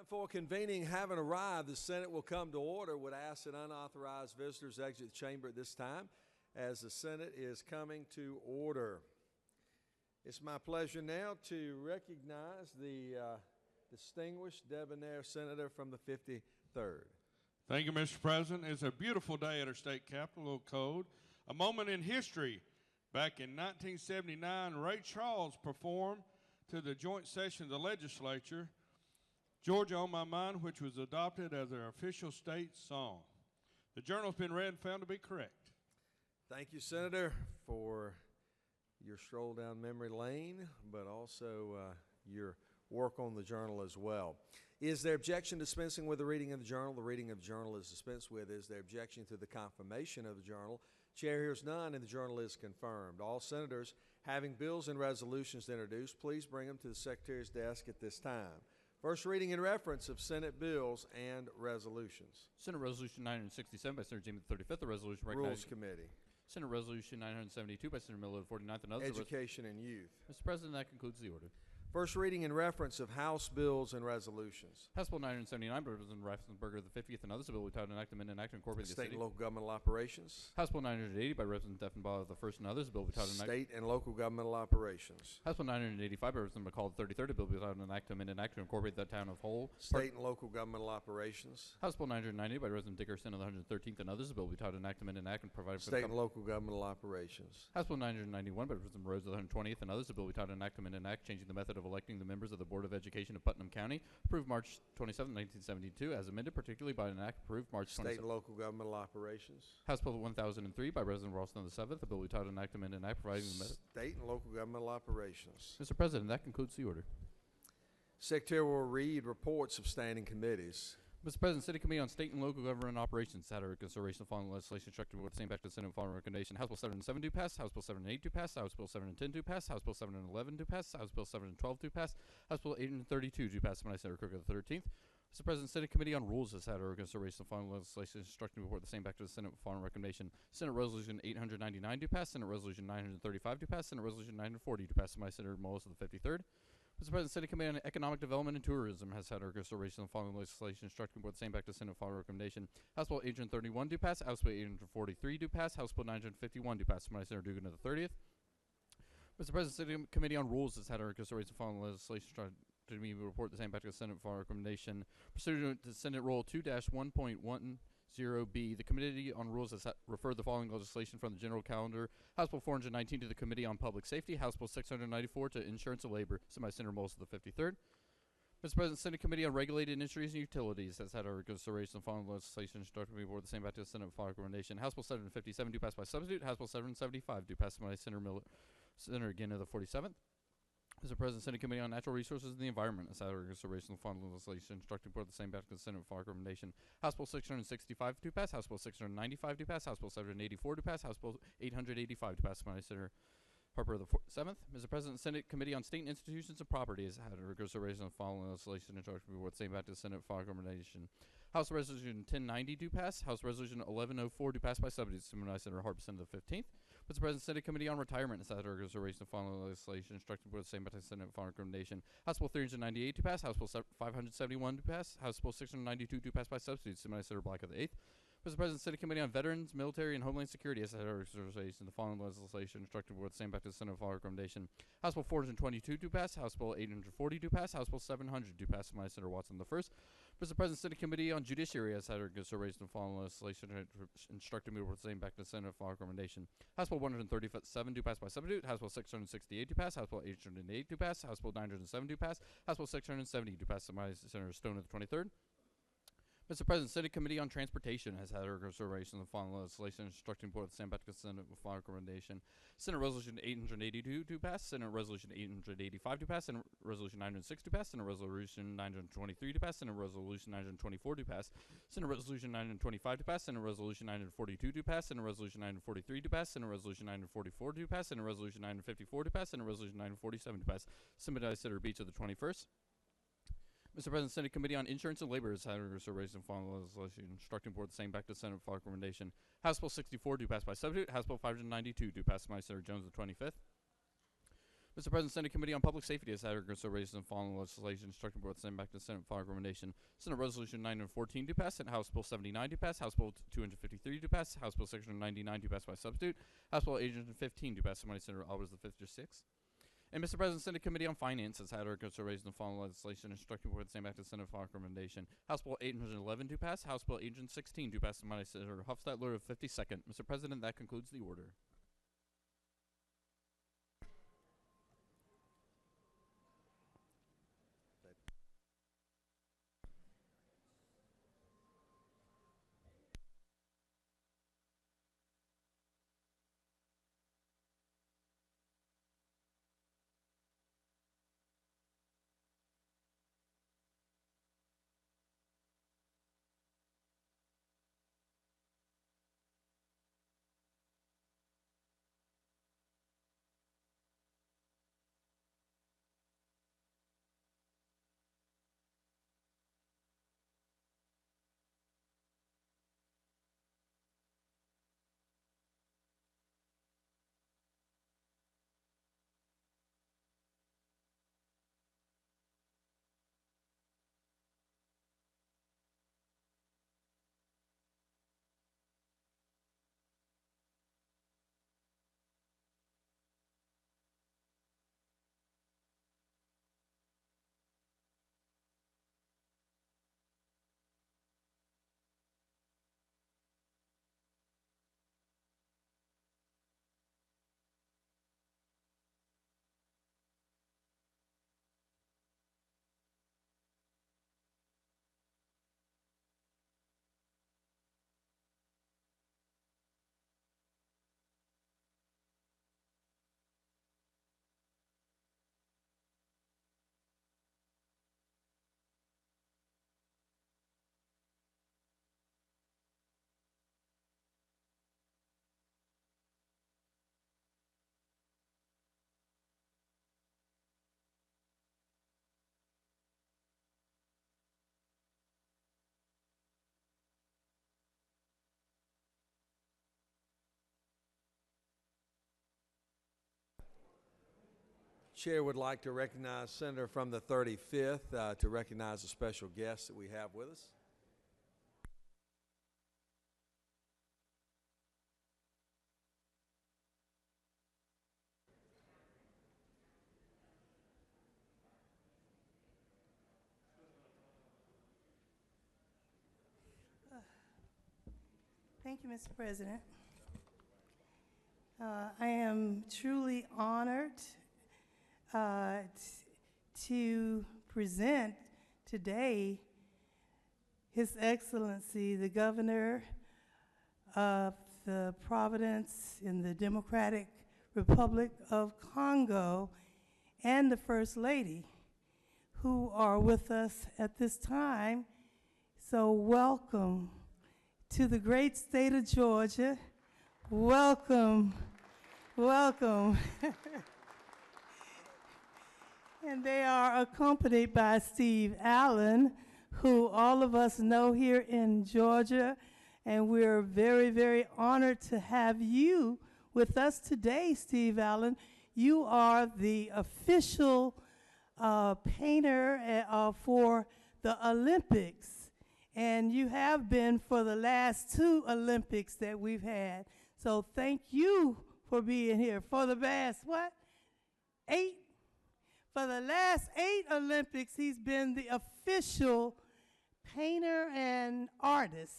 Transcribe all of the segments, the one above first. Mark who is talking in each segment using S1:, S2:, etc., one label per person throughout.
S1: Time for convening having arrived. The Senate will come to order. Would ask that unauthorized visitors exit the chamber at this time as the Senate is coming to order. It's my pleasure now to recognize the distinguished debonair senator from the 53rd.
S2: Thank you, Mr. President. It's a beautiful day at our state capitol, a little cold. A moment in history. Back in 1979, Ray Charles performed to the joint session of the legislature, Georgia on My Mind, which was adopted as their official state song. The journal has been read and found to be correct.
S1: Thank you, Senator, for your stroll down memory lane, but also your work on the journal as well. Is there objection to dispensing with the reading of the journal? The reading of the journal is dispensed with. Is there objection to the confirmation of the journal? Chair hears none, and the journal is confirmed. All senators having bills and resolutions to introduce, please bring them to the Secretary's desk at this time. First reading in reference of Senate bills and resolutions.
S3: Senate Resolution 967 by Senator James the 35th, the resolution recognizing
S1: Rules Committee.
S3: Senate Resolution 972 by Senator Miller the 49th, and others.
S1: Education and Youth.
S3: Mr. President, that concludes the order.
S1: First reading in reference of House bills and resolutions.
S3: House Bill 979 by Representative Reifensberger the 50th, and others. A bill entitled an act amendment and act to incorporate the
S1: State
S3: city.
S1: and local governmental operations.
S3: House Bill 980 by Representative Deffenbaugh the first, and others. A bill entitled an act.
S1: State and local governmental operations.
S3: House Bill 985 by Representative McCall the 33rd. A bill entitled an act to amend and act to incorporate the town of Hull.
S1: State and local governmental operations.
S3: House Bill 990 by Representative Dickerson of the 113th, and others. A bill entitled an act to amend and act and provide for
S1: State and local governmental operations.
S3: House Bill 991 by Representative Rhodes of the 120th, and others. A bill entitled an act to amend and act changing the method of electing the members of the Board of Education of Putnam County, approved March 27, 1972, as amended, particularly by an act approved March 27.
S1: State and local governmental operations.
S3: House Bill 1003 by President Ralston the 7th, a bill entitled an act amendment and act providing the method.
S1: State and local governmental operations.
S3: Mr. President, that concludes the order.
S1: Secretary will read reports of standing committees.
S3: Mr. President, City Committee on State and Local Government Operations had a consideration of following legislation instructed with the same back to the Senate following recommendation. House Bill 7 and 7 do pass. House Bill 7 and 8 do pass. House Bill 7 and 10 do pass. House Bill 7 and 11 do pass. House Bill 7 and 12 do pass. House Bill 8 and 32 do pass. When I Senator Cook of the 13th. Mr. President, Senate Committee on Rules has had a consideration of following legislation instructed to report the same back to the Senate following recommendation. Senate Resolution 899 do pass. Senate Resolution 935 do pass. Senate Resolution 940 do pass. By Senator Mullis of the 53rd. Mr. President, Senate Committee on Economic Development and Tourism has had a consideration of following legislation instructing the board the same back to Senate following recommendation. House Bill 831 do pass. House Bill 843 do pass. House Bill 951 do pass. By Senator Dugan of the 30th. Mr. President, Senate Committee on Rules has had a consideration of following legislation instructed to me report the same back to the Senate following recommendation. Pursuant to Senate Rule 2-1.10B, the Committee on Rules has referred the following legislation from the general calendar. House Bill 419 to the Committee on Public Safety. House Bill 694 to Insurance and Labor. Sent by Senator Mullis of the 53rd. Mr. President, Senate Committee on Regulated Industries and Utilities has had a consideration of following legislation instructed to me report the same back to the Senate following recommendation. House Bill 757 do pass by substitute. House Bill 775 do pass by Senator again of the 47th. Mr. President, Senate Committee on Natural Resources and the Environment has had a consideration of following legislation instructing report the same back to the Senate following recommendation. House Bill 665 do pass. House Bill 695 do pass. House Bill 784 do pass. House Bill 885 do pass by Senator Harper of the 7th. Mr. President, Senate Committee on State Institutions and Property has had a consideration of following legislation instructing report the same back to the Senate following recommendation. House Resolution 1090 do pass. House Resolution 1104 do pass by substitute. Submitted by Senator Harper of the 15th. Mr. President, Senate Committee on Retirement has had a consideration of following legislation instructing report the same back to the Senate following recommendation. House Bill 398 do pass. House Bill 571 do pass. House Bill 692 do pass by substitute. Submitted by Senator Black of the 8th. Mr. President, Senate Committee on Veterans, Military, and Homeland Security has had a consideration of the following legislation instructing report the same back to the Senate following recommendation. House Bill 422 do pass. House Bill 840 do pass. House Bill 700 do pass. Submitted by Senator Watson the 1st. Mr. President, Senate Committee on Judiciary has had a consideration of following legislation instructing me to report the same back to the Senate following recommendation. House Bill 137 do pass by substitute. House Bill 668 do pass. House Bill 808 do pass. House Bill 907 do pass. House Bill 670 do pass. By Senator Stone of the 23rd. Mr. President, Senate Committee on Transportation has had a consideration of the following legislation instructing the board the same back to the Senate with following recommendation. Senate Resolution 882 to pass. Senate Resolution 885 to pass. Senate Resolution 906 to pass. Senate Resolution 923 to pass. Senate Resolution 924 to pass. Senate Resolution 925 to pass. Senate Resolution 942 to pass. Senate Resolution 943 to pass. Senate Resolution 944 to pass. Senate Resolution 954 to pass. Senate Resolution 947 to pass. Submitted by Senator Beach of the 21st. Mr. President, Senate Committee on Insurance and Labor has had a consideration of following legislation instructing board the same back to Senate for recommendation. House Bill 64 do pass by substitute. House Bill 592 do pass by Senator Jones of the 25th. Mr. President, Senate Committee on Public Safety has had consideration of following legislation instructing the board to send back to the Senate for recommendation. Senate Resolution 914 to pass, Senate House Bill 79 to pass, House Bill 253 to pass, House Bill 699 to pass by substitute, House Bill 815 to pass. Somebody, Senator Albers the 5th or 6th. And Mr. President, Senate Committee on Finance has had consideration of following legislation instructing the board to send back to the Senate for recommendation. House Bill 811 to pass, House Bill 816 to pass. Somebody, Senator Hofstadler of 52nd. Mr. President, that concludes the order.
S1: Chair would like to recognize Senator from the 35th to recognize a special guest that we have with us.
S4: Thank you, Mr. President. I am truly honored to present today His Excellency, the Governor of the Providence in the Democratic Republic of Congo, and the First Lady, who are with us at this time. So welcome to the great state of Georgia. Welcome, welcome. And they are accompanied by Steve Allen, who all of us know here in Georgia, and we're very, very honored to have you with us today, Steve Allen. You are the official painter for the Olympics, and you have been for the last 2 Olympics that we've had. So thank you for being here. For the last, 8? For the last 8 Olympics, he's been the official painter and artist.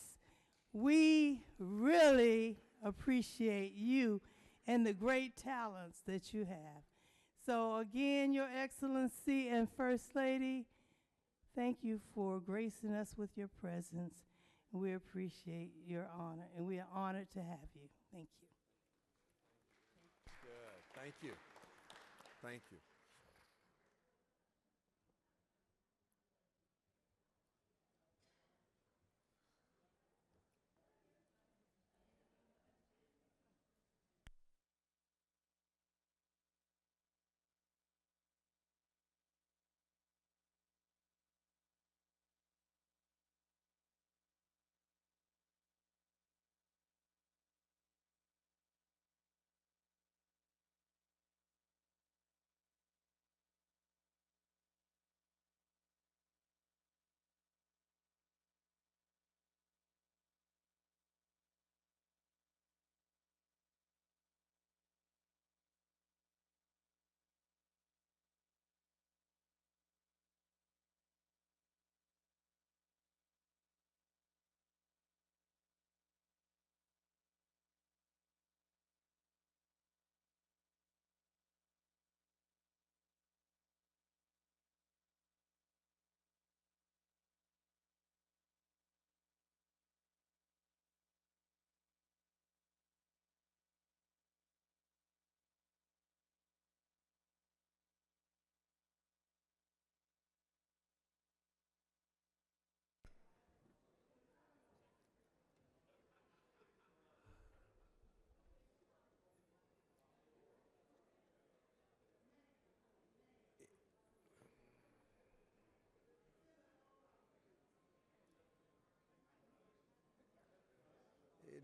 S4: We really appreciate you and the great talents that you have. So again, Your Excellency and First Lady, thank you for gracing us with your presence. We appreciate your honor, and we are honored to have you. Thank you.
S1: Good. Thank you. Thank you.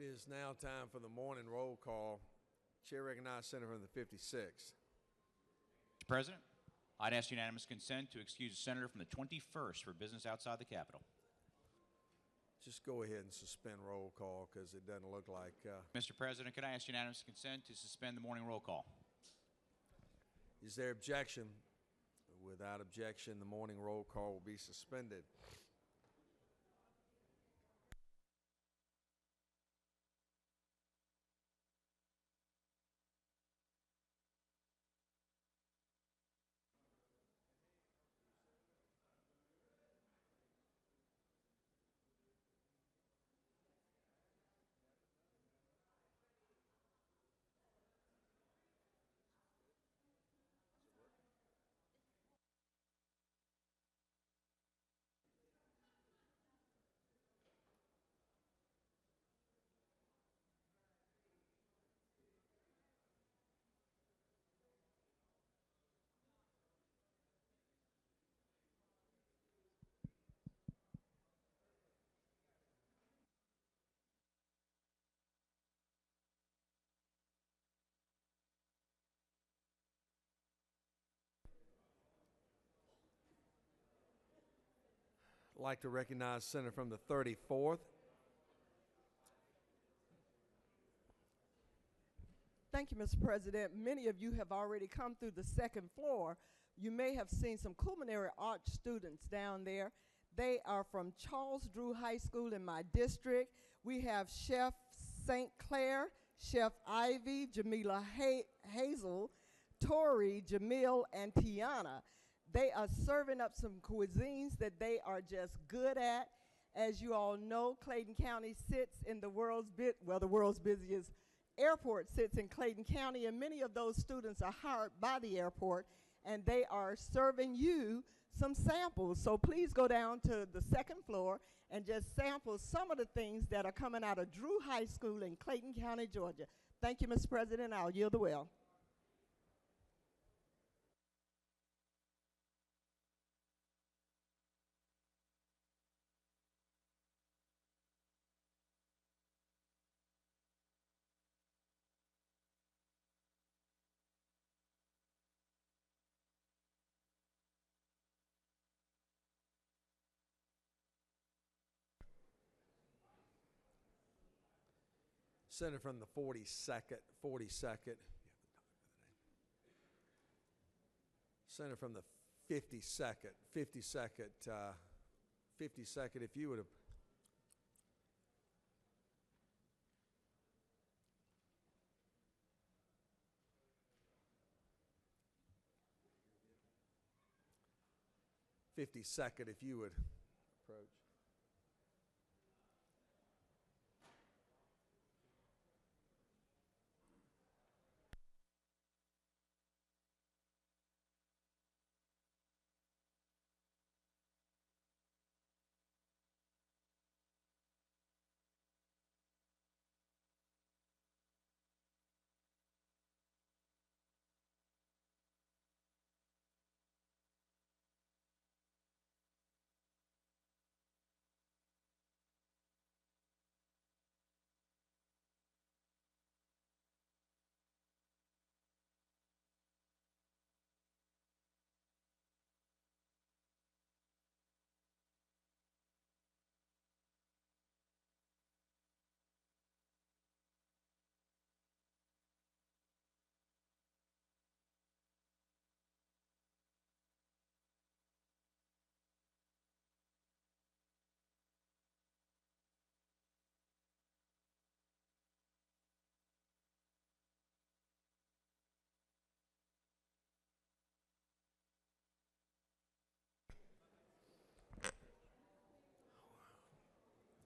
S1: It is now time for the morning roll call. Chair recognizes Senator from the 56th.
S5: Mr. President, I'd ask unanimous consent to excuse the senator from the 21st for business outside the Capitol.
S1: Just go ahead and suspend roll call because it doesn't look like.
S5: Mr. President, could I ask unanimous consent to suspend the morning roll call?
S1: Is there objection? Without objection, the morning roll call will be suspended. I'd like to recognize Senator from the 34th.
S6: Thank you, Mr. President. Many of you have already come through the second floor. You may have seen some culinary arts students down there. They are from Charles Drew High School in my district. We have Chef St. Clair, Chef Ivy, Jamila Hazel, Tori, Jamil, and Tiana. They are serving up some cuisines that they are just good at. As you all know, Clayton County sits in the world's busiest airport sits in Clayton County, and many of those students are hired by the airport, and they are serving you some samples. So please go down to the second floor and just sample some of the things that are coming out of Drew High School in Clayton County, Georgia. Thank you, Mr. President. I'll yield the well.
S1: Senator from the 42nd. Senator from the 52nd, if you would have. If you would approach.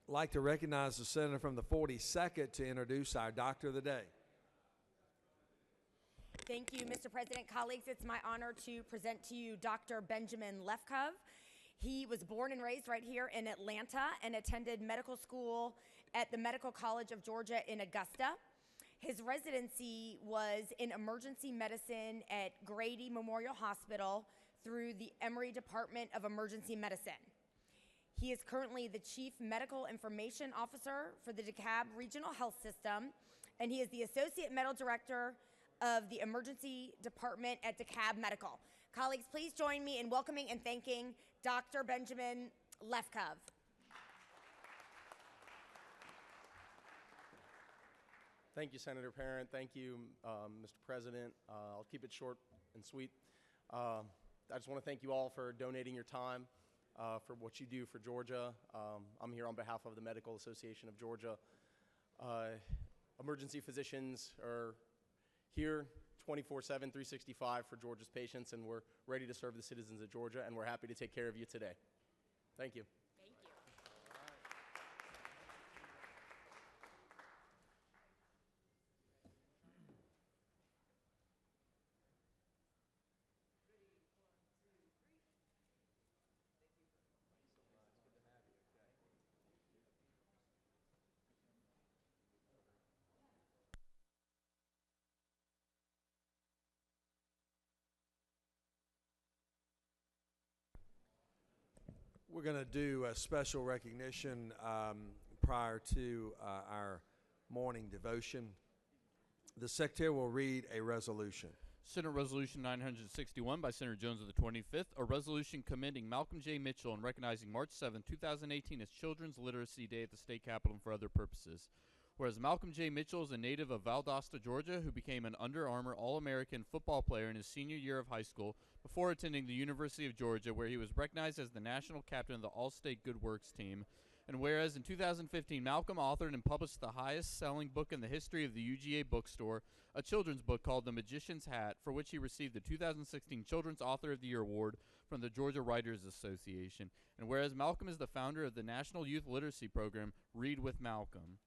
S1: I'd like to recognize the senator from the 42nd to introduce our Doctor of the Day.
S7: Thank you, Mr. President. Colleagues, it's my honor to present to you Dr. Benjamin Lefkov. He was born and raised right here in Atlanta and attended medical school at the Medical College of Georgia in Augusta. His residency was in emergency medicine at Grady Memorial Hospital through the Emory Department of Emergency Medicine. He is currently the Chief Medical Information Officer for the DeKalb Regional Health System, and he is the Associate Medical Director of the Emergency Department at DeKalb Medical. Colleagues, please join me in welcoming and thanking Dr. Benjamin Lefkov.
S8: Thank you, Senator Parent. Thank you, Mr. President. I'll keep it short and sweet. I just want to thank you all for donating your time for what you do for Georgia. I'm here on behalf of the Medical Association of Georgia. Emergency physicians are here 24/7, 365 for Georgia's patients, and we're ready to serve the citizens of Georgia, and we're happy to take care of you today. Thank you.
S7: Thank you.
S1: We're going to do a special recognition prior to our morning devotion. The Secretary will read a resolution.
S3: Senate Resolution 961 by Senator Jones of the 25th, a resolution commending Malcolm J. Mitchell and recognizing March 7, 2018 as Children's Literacy Day at the State Capitol and for other purposes. Whereas Malcolm J. Mitchell is a native of Valdosta, Georgia, who became an Under Armour All-American football player in his senior year of high school before attending the University of Georgia, where he was recognized as the national captain of the All-State Good Works team. And whereas in 2015, Malcolm authored and published the highest-selling book in the history of the UGA bookstore, a children's book called The Magician's Hat, for which he received the 2016 Children's Author of the Year Award from the Georgia Writers Association. And whereas Malcolm is the founder of the National Youth Literacy Program, Read with Malcolm.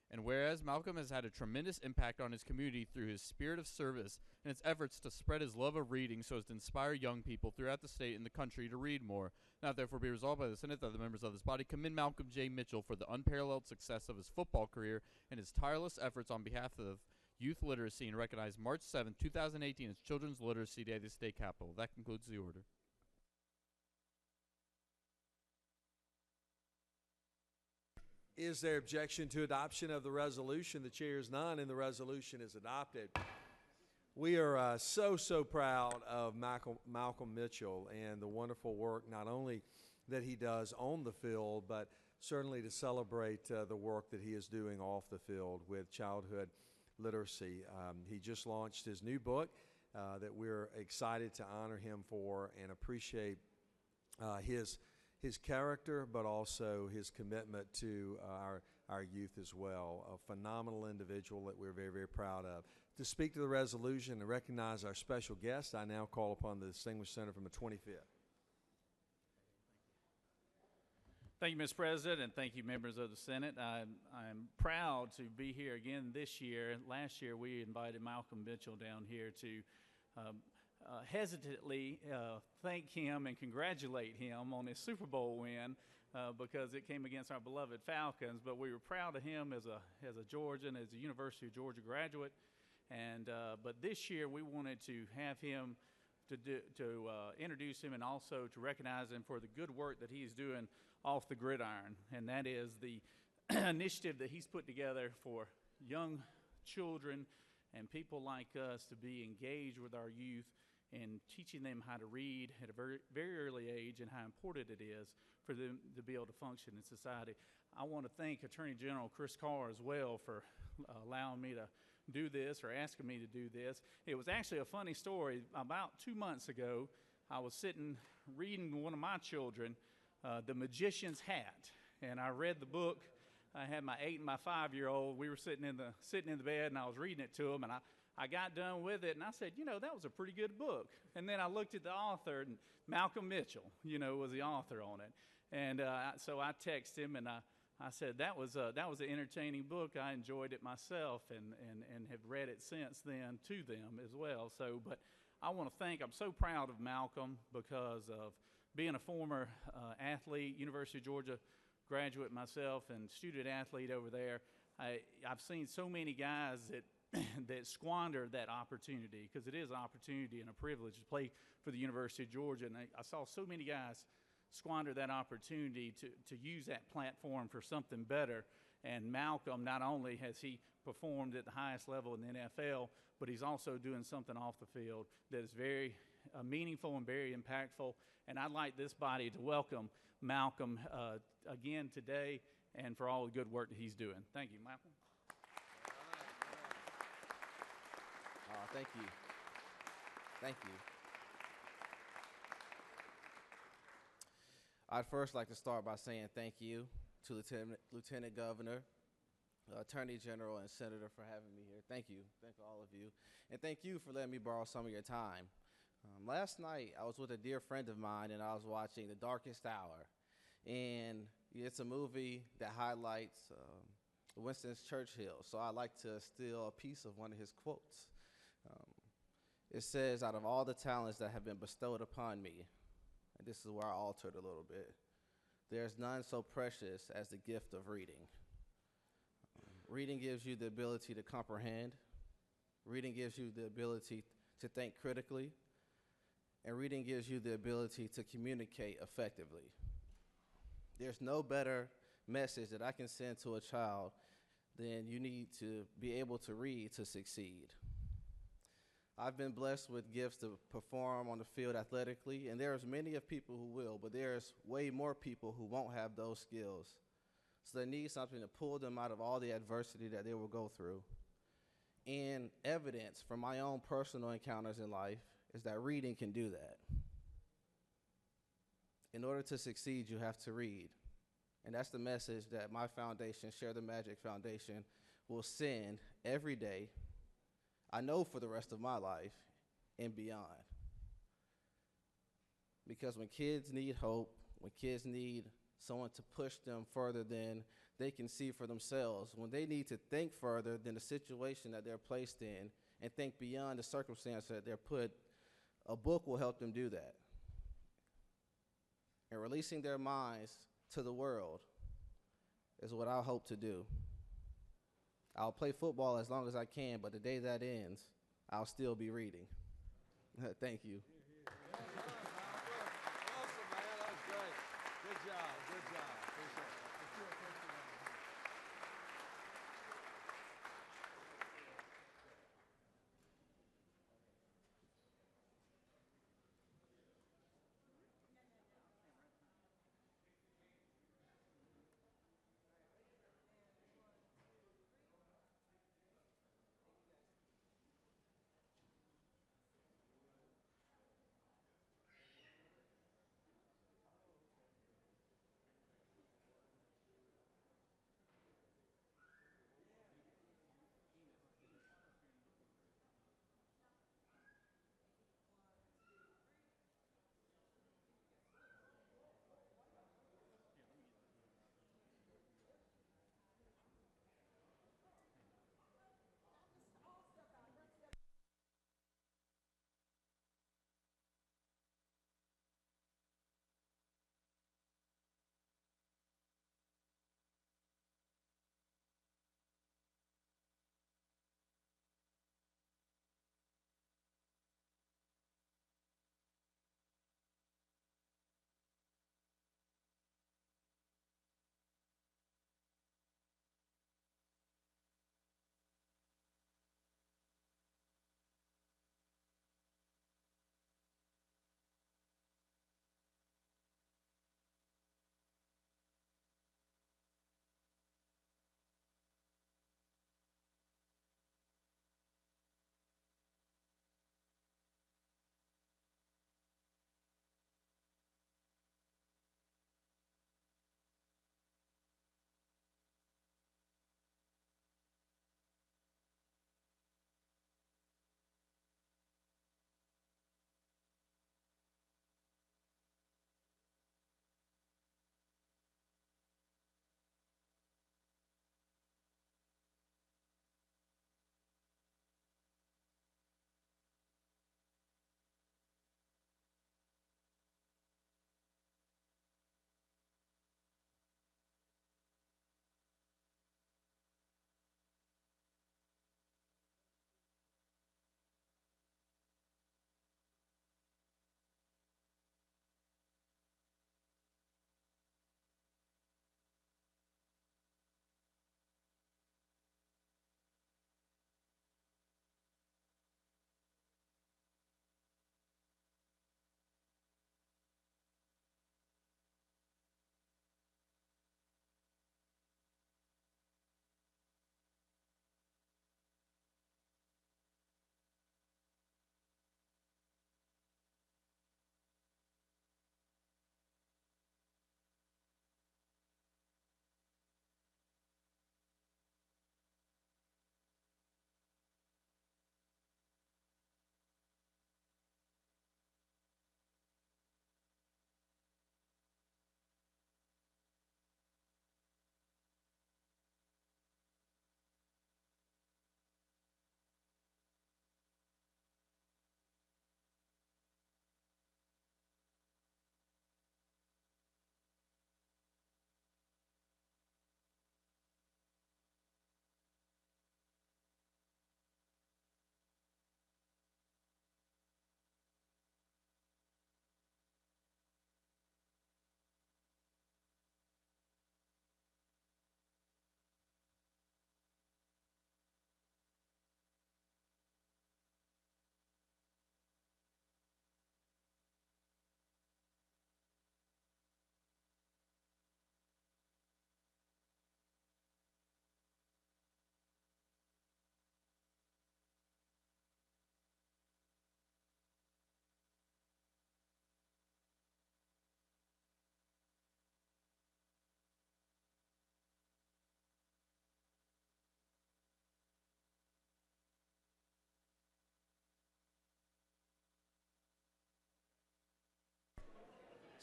S3: And whereas Malcolm has had a tremendous impact on his community through his spirit of service and his efforts to spread his love of reading so as to inspire young people throughout the state and the country to read more. Now therefore be resolved by the Senate that the members of this body commend Malcolm J. Mitchell for the unparalleled success of his football career and his tireless efforts on behalf of youth literacy, and recognize March 7, 2018 as Children's Literacy Day at the State Capitol. That concludes the order.
S1: Is there objection to adoption of the resolution? The chair is none, and the resolution is adopted. We are so proud of Malcolm Mitchell and the wonderful work not only that he does on the field, but certainly to celebrate the work that he is doing off the field with childhood literacy. He just launched his new book that we're excited to honor him for and appreciate his character, but also his commitment to our youth as well. A phenomenal individual that we're very proud of. To speak to the resolution and recognize our special guest, I now call upon the distinguished senator from the 25th.
S9: Thank you, Mr. President, and thank you, members of the Senate. I'm proud to be here again this year. Last year, we invited Malcolm Mitchell down here to hesitantly thank him and congratulate him on his Super Bowl win because it came against our beloved Falcons. But we were proud of him as a Georgian, as a University of Georgia graduate. And but this year we wanted to have him to introduce him and also to recognize him for the good work that he's doing off the gridiron, and that is the initiative that he's put together for young children and people like us to be engaged with our youth and teaching them how to read at a very early age and how important it is for them to be able to function in society. I want to thank Attorney General Chris Carr as well for allowing me to do this or asking me to do this. It was actually a funny story. About 2 months ago, I was sitting reading one of my children, The Magician's Hat, and I read the book. I had my 8 and my 5-year-old. We were sitting in the bed, and I was reading it to them, and I got done with it, and I said, that was a pretty good book. And then I looked at the author, and Malcolm Mitchell, was the author on it. And so I texted him, and I said, that was an entertaining book. I enjoyed it myself and have read it since then to them as well. So, but I want to I'm so proud of Malcolm because of being a former athlete, University of Georgia graduate myself and student athlete over there. I've seen so many guys that squander that opportunity, because it is an opportunity and a privilege to play for the University of Georgia. And I saw so many guys squander that opportunity to use that platform for something better. And Malcolm, not only has he performed at the highest level in the NFL, but he's also doing something off the field that is very meaningful and very impactful. And I'd like this body to welcome Malcolm again today and for all the good work that he's doing. Thank you, Malcolm.
S10: Thank you. Thank you. I'd first like to start by saying thank you to Lieutenant Governor, Attorney General, and Senator for having me here. Thank you. Thank all of you. And thank you for letting me borrow some of your time. Last night, I was with a dear friend of mine, and I was watching The Darkest Hour. And it's a movie that highlights Winston Churchill, so I like to steal a piece of one of his quotes. It says, "Out of all the talents that have been bestowed upon me," and this is where I altered a little bit, "there's none so precious as the gift of reading." Reading gives you the ability to comprehend. Reading gives you the ability to think critically. And reading gives you the ability to communicate effectively. There's no better message that I can send to a child than you need to be able to read to succeed. I've been blessed with gifts to perform on the field athletically, and there's many of people who will, but there's way more people who won't have those skills. So they need something to pull them out of all the adversity that they will go through. And evidence from my own personal encounters in life is that reading can do that. In order to succeed, you have to read. And that's the message that my foundation, Share the Magic Foundation, will send every day, I know for the rest of my life and beyond. Because when kids need hope, when kids need someone to push them further than they can see for themselves, when they need to think further than the situation that they're placed in and think beyond the circumstance that they're put, a book will help them do that. And releasing their minds to the world is what I hope to do. I'll play football as long as I can, but the day that ends, I'll still be reading. Thank you.
S1: Awesome, man. That was great. Good job. Good job. Appreciate it.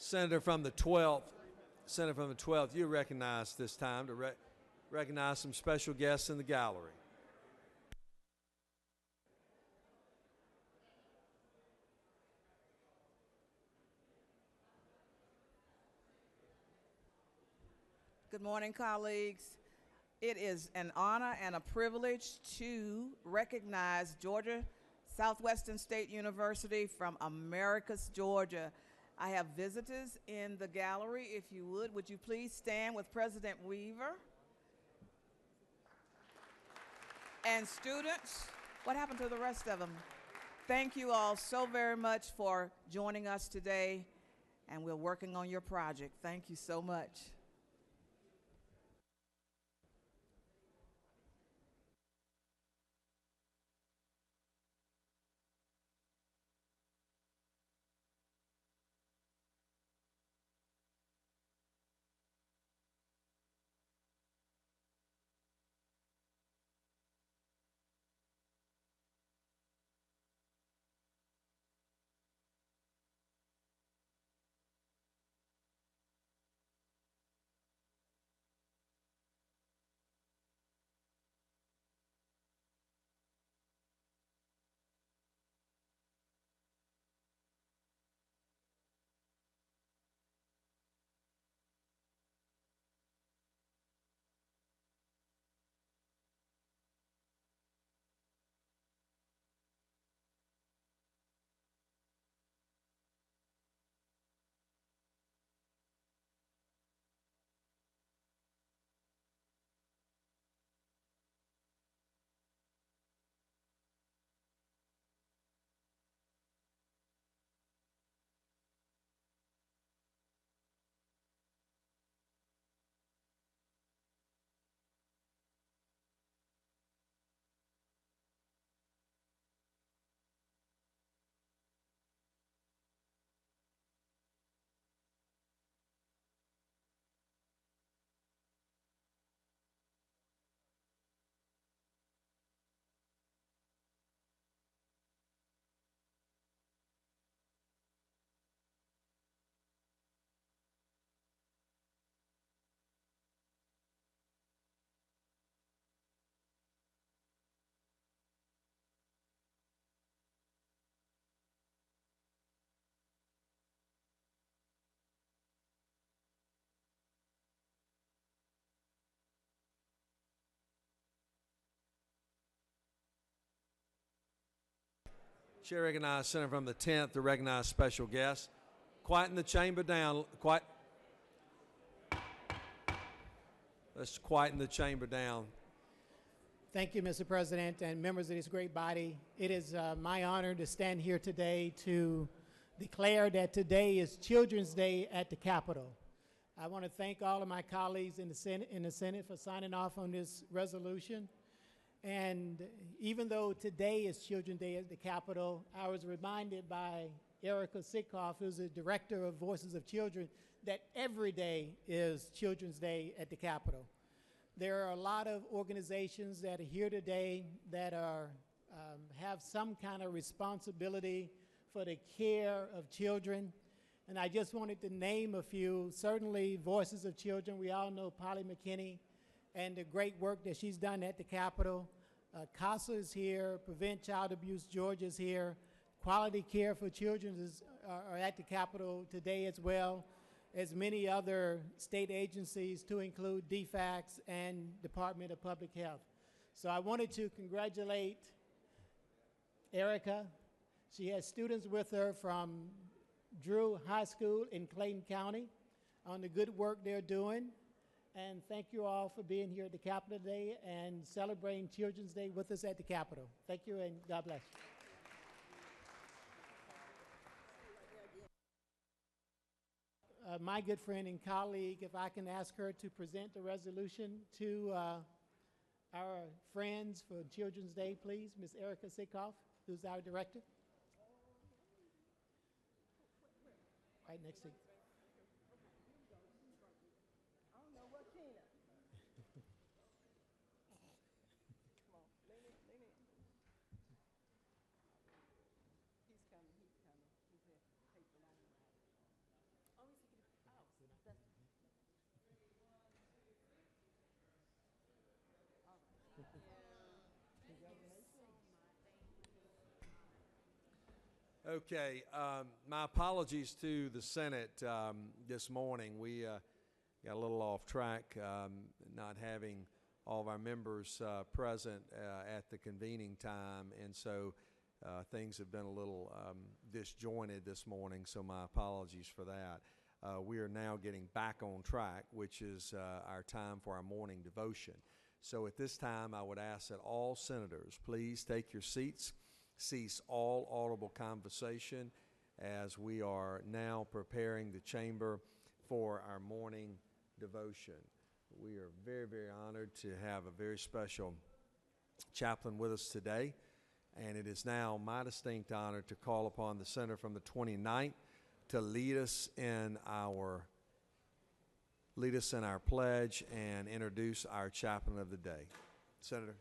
S1: Senator from the 12th, Senator from the 12th, you're recognized this time to recognize some special guests in the gallery.
S11: Good morning, colleagues. It is an honor and a privilege to recognize Georgia Southwestern State University from Americus, Georgia. I have visitors in the gallery. If you would you please stand with President Weaver? And students, what happened to the rest of them? Thank you all so very much for joining us today, and we're working on your project. Thank you so much.
S1: Chair recognizes Senator from the 10th to recognize special guests. Quieten the chamber down. Let's quieten the chamber down.
S12: Thank you, Mr. President, and members of this great body. It is my honor to stand here today to declare that today is Children's Day at the Capitol. I want to thank all of my colleagues in the Senate for signing off on this resolution. And even though today is Children's Day at the Capitol, I was reminded by Erica Sitkoff, who's the director of Voices of Children, that every day is Children's Day at the Capitol. There are a lot of organizations that are here today that are, have some kind of responsibility for the care of children. And I just wanted to name a few. Certainly Voices of Children, we all know Polly McKinney and the great work that she's done at the Capitol. CASA is here, Prevent Child Abuse Georgia is here, Quality Care for Children are at the Capitol today as well, as many other state agencies to include DFACS and Department of Public Health. So I wanted to congratulate Erica. She has students with her from Drew High School in Clayton County on the good work they're doing. And thank you all for being here at the Capitol today and celebrating Children's Day with us at the Capitol. Thank you, and God bless. My good friend and colleague, if I can ask her to present the resolution to our friends for Children's Day, please. Ms. Erica Sitkoff, who's our director. Right next to you.
S1: Okay, my apologies to the Senate this morning. We got a little off track, not having all of our members present at the convening time, and so things have been a little disjointed this morning, so my apologies for that. We are now getting back on track, which is our time for our morning devotion. So at this time, I would ask that all senators please take your seats, cease all audible conversation as we are now preparing the chamber for our morning devotion. We are very, very honored to have a very special chaplain with us today, and it is now my distinct honor to call upon the senator from the 29th to lead us in our pledge and introduce our chaplain of the day. Senator.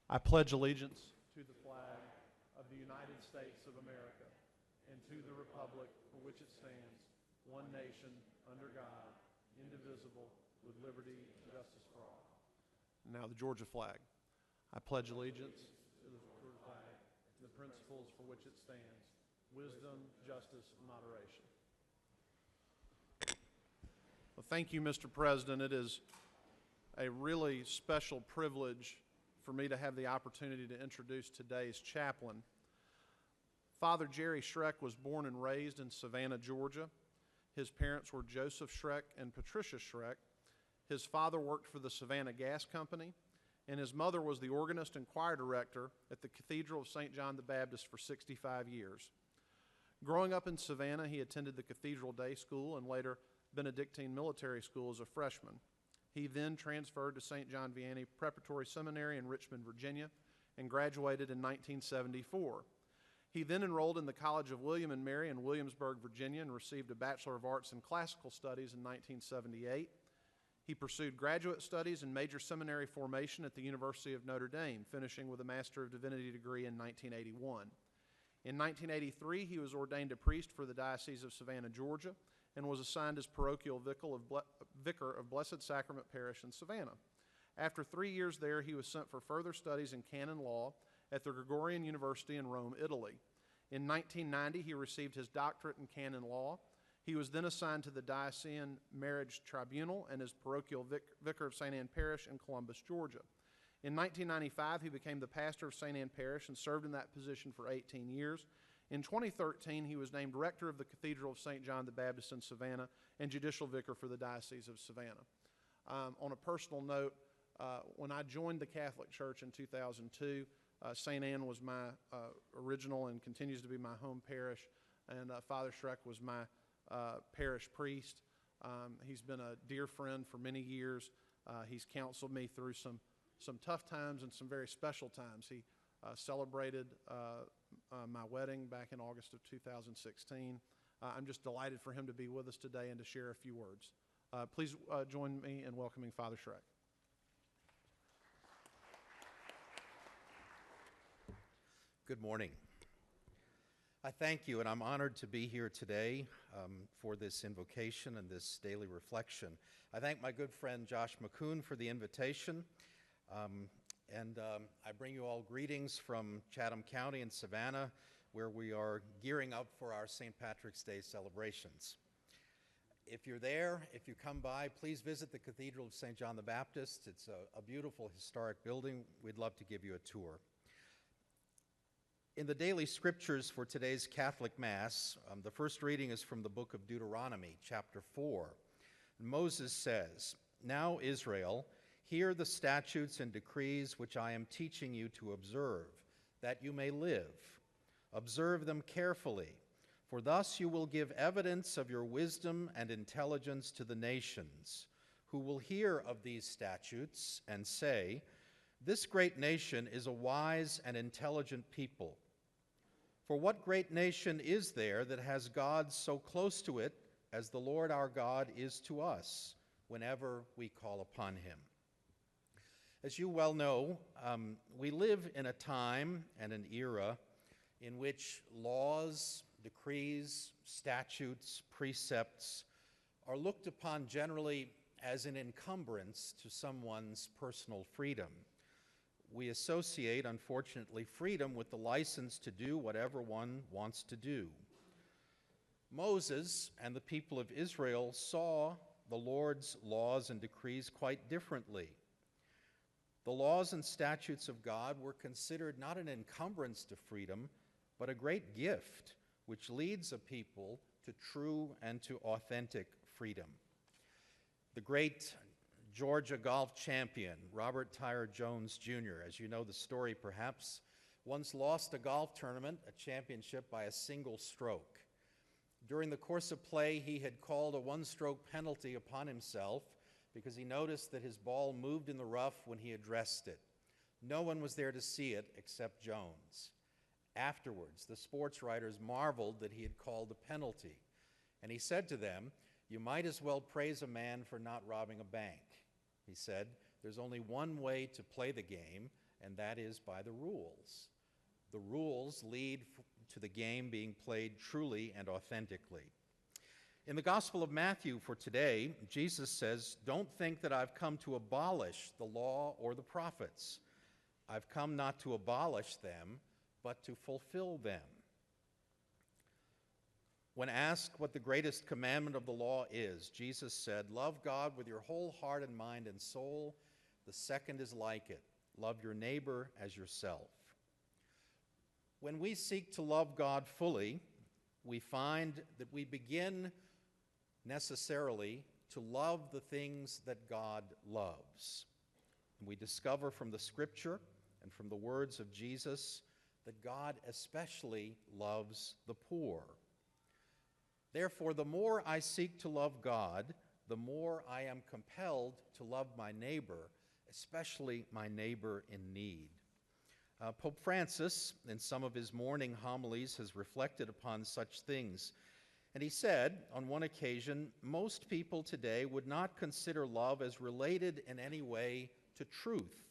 S13: I pledge allegiance to the flag of the United States of America and to the republic for which it stands, one nation, under God, indivisible, with liberty and justice for all. Now the Georgia flag. I pledge allegiance to the Georgia flag and the principles for which it stands, wisdom, justice, and moderation. Well, thank you, Mr. President. It is a really special privilege for me to have the opportunity to introduce today's chaplain. Father Jerry Schreck was born and raised in Savannah, Georgia. His parents were Joseph Schreck and Patricia Schreck. His father worked for the Savannah Gas Company, and his mother was the organist and choir director at the Cathedral of St. John the Baptist for 65 years. Growing up in Savannah, he attended the Cathedral Day School and later Benedictine Military School as a freshman. He then transferred to St. John Vianney Preparatory Seminary in Richmond, Virginia, and graduated in 1974. He then enrolled in the College of William and Mary in Williamsburg, Virginia, and received a Bachelor of Arts in Classical Studies in 1978. He pursued graduate studies in major seminary formation at the University of Notre Dame, finishing with a Master of Divinity degree in 1981. In 1983, he was ordained a priest for the Diocese of Savannah, Georgia, and was assigned as parochial vicar of Blessed Sacrament Parish in Savannah. After 3 years there, he was sent for further studies in canon law at the Gregorian University in Rome, Italy. In 1990, he received his doctorate in canon law. He was then assigned to the Diocesan Marriage Tribunal and as parochial vicar of St. Anne Parish in Columbus, Georgia. In 1995, he became the pastor of St. Anne Parish and served in that position for 18 years. In 2013, he was named rector of the Cathedral of St. John the Baptist in Savannah and judicial vicar for the Diocese of Savannah. On a personal note, when I joined the Catholic Church in 2002, St. Anne was my original and continues to be my home parish, and Father Schreck was my parish priest. He's been a dear friend for many years. He's counseled me through some tough times and some very special times. He celebrated my wedding back in August of 2016. I'm just delighted for him to be with us today and to share a few words. Please join me in welcoming Father Schreck.
S14: Good morning. I thank you, and I'm honored to be here today for this invocation and this daily reflection. I thank my good friend Josh McCoon for the invitation. I bring you all greetings from Chatham County and Savannah, where we are gearing up for our St. Patrick's Day celebrations. If you're there, if you come by, please visit the Cathedral of St. John the Baptist. It's a beautiful historic building. We'd love to give you a tour. In the daily scriptures for today's Catholic Mass, the first reading is from the book of Deuteronomy, chapter 4. Moses says, "Now, Israel, hear the statutes and decrees which I am teaching you to observe, that you may live. Observe them carefully, for thus you will give evidence of your wisdom and intelligence to the nations, who will hear of these statutes and say, 'This great nation is a wise and intelligent people.' For what great nation is there that has God so close to it as the Lord our God is to us whenever we call upon him?" As you well know, we live in a time and an era in which laws, decrees, statutes, precepts are looked upon generally as an encumbrance to someone's personal freedom. we associate, unfortunately, freedom with the license to do whatever one wants to do. Moses and the people of Israel saw the Lord's laws and decrees quite differently. The laws and statutes of God were considered not an encumbrance to freedom, but a great gift which leads a people to true and to authentic freedom. The great Georgia golf champion, Robert Tyre Jones Jr., as you know the story perhaps, once lost a golf tournament, a championship, by a single stroke. During the course of play, he had called a one-stroke penalty upon himself because he noticed that his ball moved in the rough when he addressed it. No one was there to see it except Jones. Afterwards, the sports writers marveled that he had called a penalty, and he said to them, "You might as well praise a man for not robbing a bank." He said, "There's only one way to play the game, and that is by the rules. The rules lead to the game being played truly and authentically." In the Gospel of Matthew for today, Jesus says, "Don't think that I've come to abolish the law or the prophets. I've come not to abolish them, but to fulfill them." When asked what the greatest commandment of the law is, Jesus said, "Love God with your whole heart and mind and soul. The second is like it. Love your neighbor as yourself." When we seek to love God fully, we find that we begin necessarily to love the things that God loves. We discover from the Scripture and from the words of Jesus that God especially loves the poor. Therefore, the more I seek to love God, the more I am compelled to love my neighbor, especially my neighbor in need. Pope Francis, in some of his morning homilies, has reflected upon such things. And he said, on one occasion, most people today would not consider love as related in any way to truth.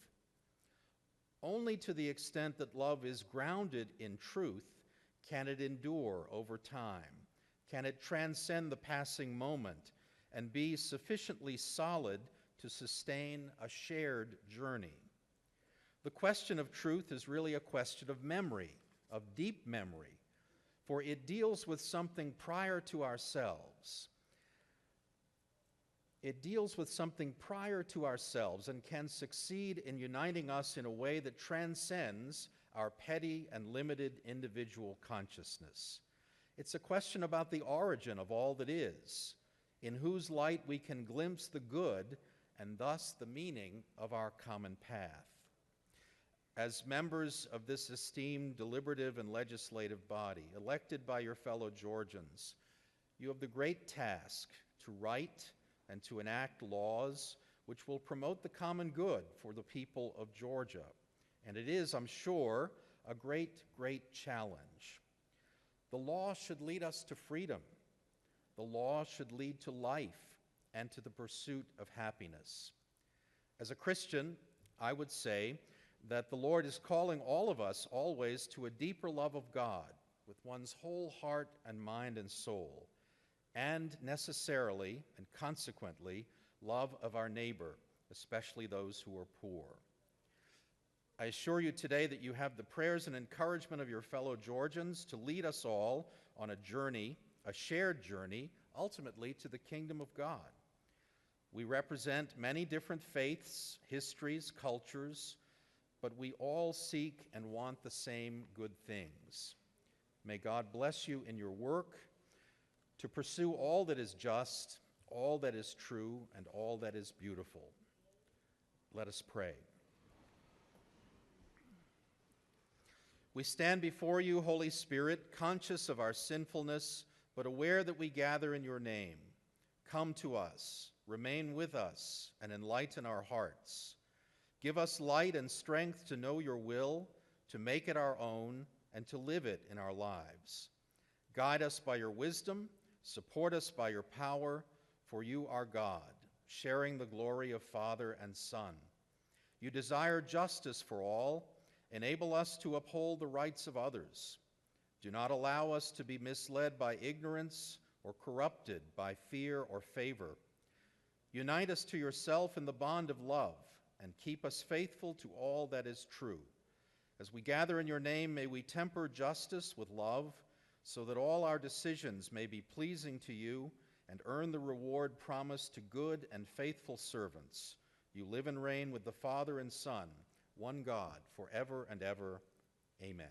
S14: Only to the extent that love is grounded in truth can it endure over time. Can it transcend the passing moment and be sufficiently solid to sustain a shared journey? The question of truth is really a question of memory, of deep memory, for it deals with something prior to ourselves. It deals with something prior to ourselves and can succeed in uniting us in a way that transcends our petty and limited individual consciousness. It's a question about the origin of all that is, in whose light we can glimpse the good and thus the meaning of our common path. As members of this esteemed deliberative and legislative body, elected by your fellow Georgians, you have the great task to write and to enact laws which will promote the common good for the people of Georgia. And it is, I'm sure, a great, great challenge. The law should lead us to freedom. The law should lead to life and to the pursuit of happiness. As a Christian, I would say that the Lord is calling all of us always to a deeper love of God with one's whole heart and mind and soul, and necessarily and consequently, love of our neighbor, especially those who are poor. I assure you today that you have the prayers and encouragement of your fellow Georgians to lead us all on a journey, a shared journey, ultimately to the kingdom of God. We represent many different faiths, histories, cultures, but we all seek and want the same good things. May God bless you in your work to pursue all that is just, all that is true, and all that is beautiful. Let us pray. We stand before you, Holy Spirit, conscious of our sinfulness, but aware that we gather in your name. Come to us, remain with us, and enlighten our hearts. Give us light and strength to know your will, to make it our own, and to live it in our lives. Guide us by your wisdom, support us by your power, for you are God, sharing the glory of Father and Son. You desire justice for all. Enable us to uphold the rights of others. Do not allow us to be misled by ignorance or corrupted by fear or favor. Unite us to yourself in the bond of love, and keep us faithful to all that is true. As we gather in your name, may we temper justice with love, so that all our decisions may be pleasing to you and earn the reward promised to good and faithful servants. You live and reign with the Father and Son, one God, forever and ever. Amen.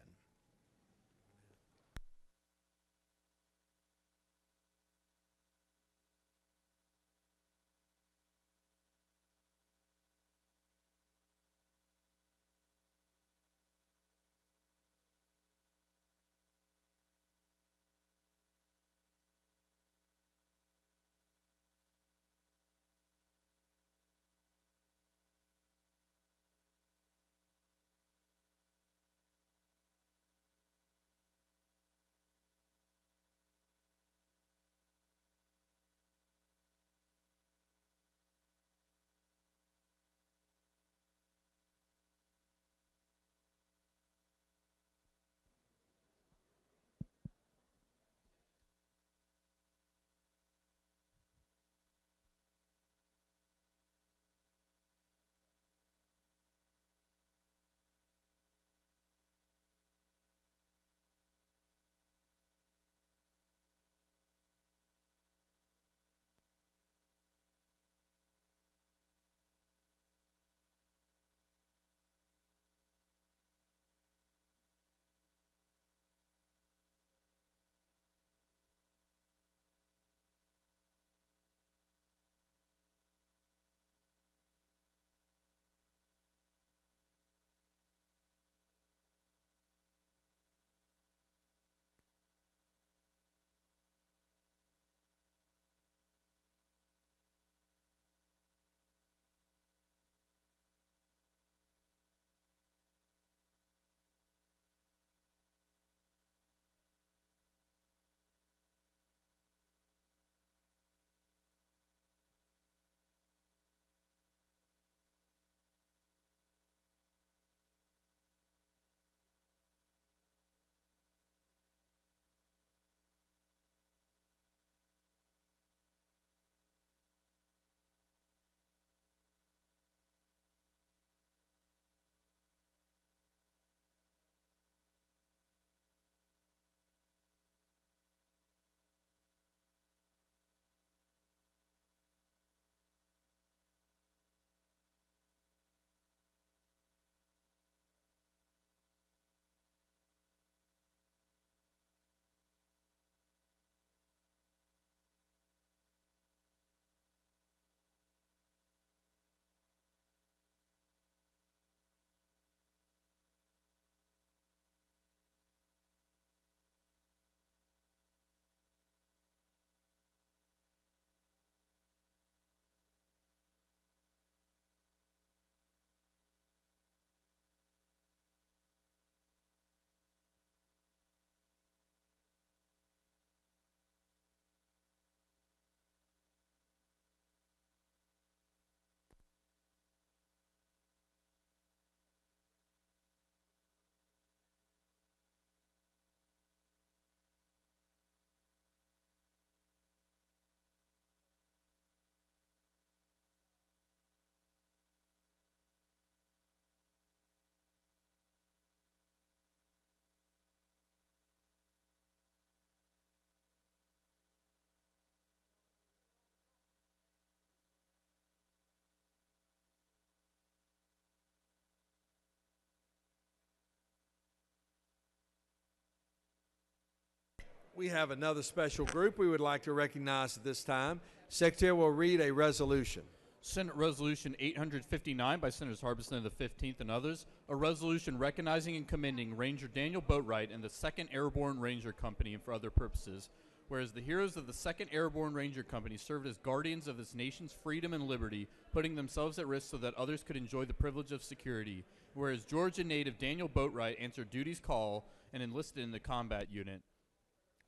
S1: We have another special group we would like to recognize at this time. Secretary will read a resolution.
S3: Senate Resolution 859 by Senators Harbison the 15th and others, a resolution recognizing and commending Ranger Daniel Boatwright and the 2nd Airborne Ranger Company and for other purposes, whereas the heroes of the 2nd Airborne Ranger Company served as guardians of this nation's freedom and liberty, putting themselves at risk so that others could enjoy the privilege of security, whereas Georgia native Daniel Boatwright answered duty's call and enlisted in the combat unit.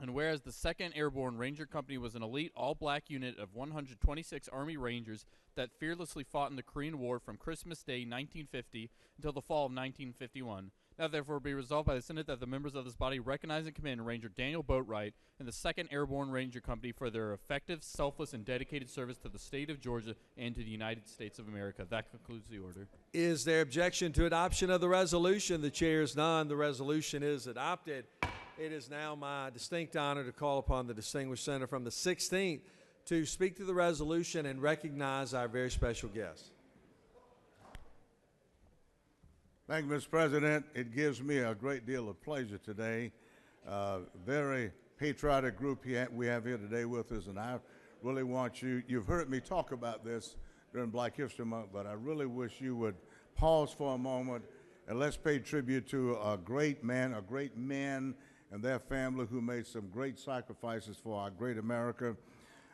S3: And whereas the 2nd Airborne Ranger Company was an elite all-black unit of 126 Army Rangers that fearlessly fought in the Korean War from Christmas Day 1950 until the fall of 1951, Now therefore be resolved by the Senate that the members of this body recognize and commend Ranger Daniel Boatwright and the 2nd Airborne Ranger Company for their effective, selfless, and dedicated service to the state of Georgia and to the United States of America. That concludes the order.
S1: Is there objection to adoption of the resolution? The chair is none. The resolution is adopted. It is now my distinct honor to call upon the distinguished senator from the 16th to speak to the resolution and recognize our very special guest.
S15: Thank you, Mr. President. It gives me a great deal of pleasure today. Very patriotic group we have here today with us, and I really want you've heard me talk about this during Black History Month, but I really wish you would pause for a moment and let's pay tribute to a great man, a great men and their family who made some great sacrifices for our great America.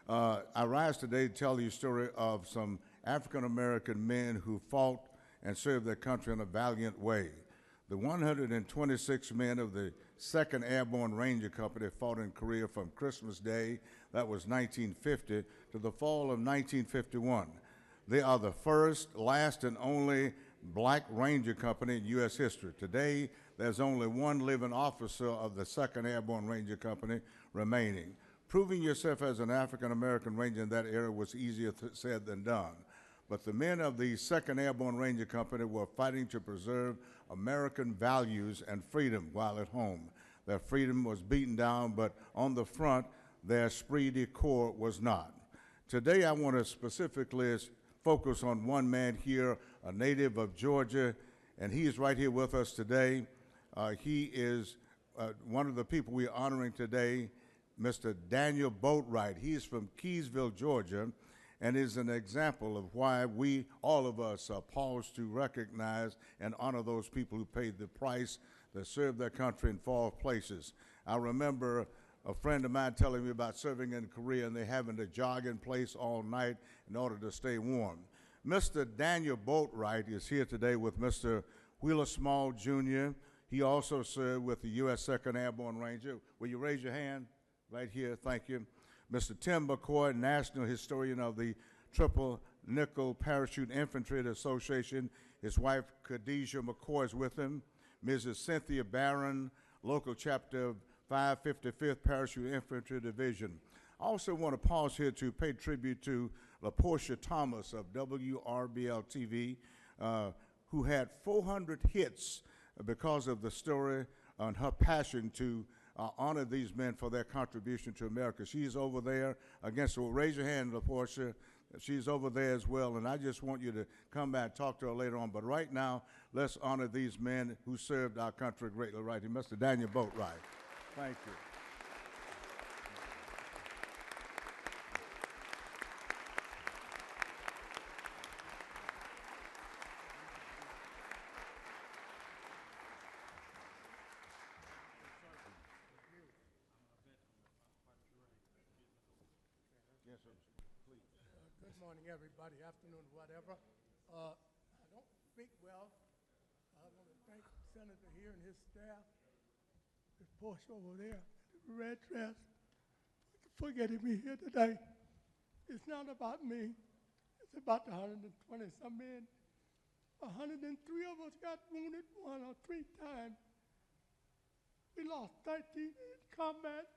S15: I rise today to tell you a story of some African-American men who fought and served their country in a valiant way. The 126 men of the 2nd Airborne Ranger Company fought in Korea from Christmas Day, that was 1950, to the fall of 1951. They are the first, last, and only black Ranger Company in U.S. history. Today, there's only one living officer of the 2nd Airborne Ranger Company remaining. Proving yourself as an African-American Ranger in that era was easier said than done. But the men of the 2nd Airborne Ranger Company were fighting to preserve American values and freedom while at home. Their freedom was beaten down, but on the front, their esprit de corps was not. Today, I want to specifically focus on one man here, a native of Georgia, and he is right here with us today. He is one of the people we are honoring today, Mr. Daniel Boatwright. He is from Keysville, Georgia, and is an example of why we, all of us, are paused to recognize and honor those people who paid the price, that served their country in far places. I remember a friend of mine telling me about serving in Korea and they having to jog in place all night in order to stay warm. Mr. Daniel Boatwright is here today with Mr. Wheeler Small, Jr. He also served with the U.S. 2nd Airborne Ranger. Will you raise your hand right here? Thank you. Mr. Tim McCoy, National Historian of the Triple Nickel Parachute Infantry Association. His wife, Khadijah McCoy, is with him. Mrs. Cynthia Barron, local chapter of 555th Parachute Infantry Division. I also want to pause here to pay tribute to LaPortia Thomas of WRBL TV, who had 400 hits because of the story on her passion to honor these men for their contribution to America. She's over there against, well, raise your hand, LaPortia. She's over there as well, and I just want you to come back and talk to her later on. But right now, let's honor these men who served our country greatly. Right here, Mr. Daniel Boatwright. Thank you.
S16: Good morning, everybody. Afternoon, whatever. I don't speak well. I want to thank the senator here and his staff, this Porsche over there, the red dress, for getting me here today. It's not about me. It's about the 120-some men. 103 of us got wounded 1 or 3 times. We lost 13 in combat.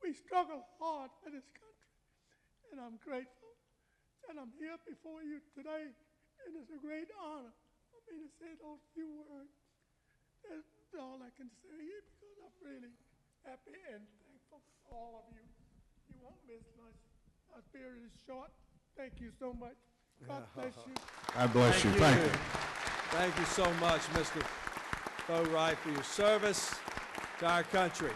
S16: We struggled hard for this country, and I'm grateful. And I'm here before you today, and it's a great honor for me to say those few words. That's all I can say, because I'm really happy and thankful for all of you. You won't miss much. Our spirit is short. Thank you so much. God bless you.
S15: God bless you. Thank you.
S1: Thank you so much, Mr. Boatwright, for your service to our country.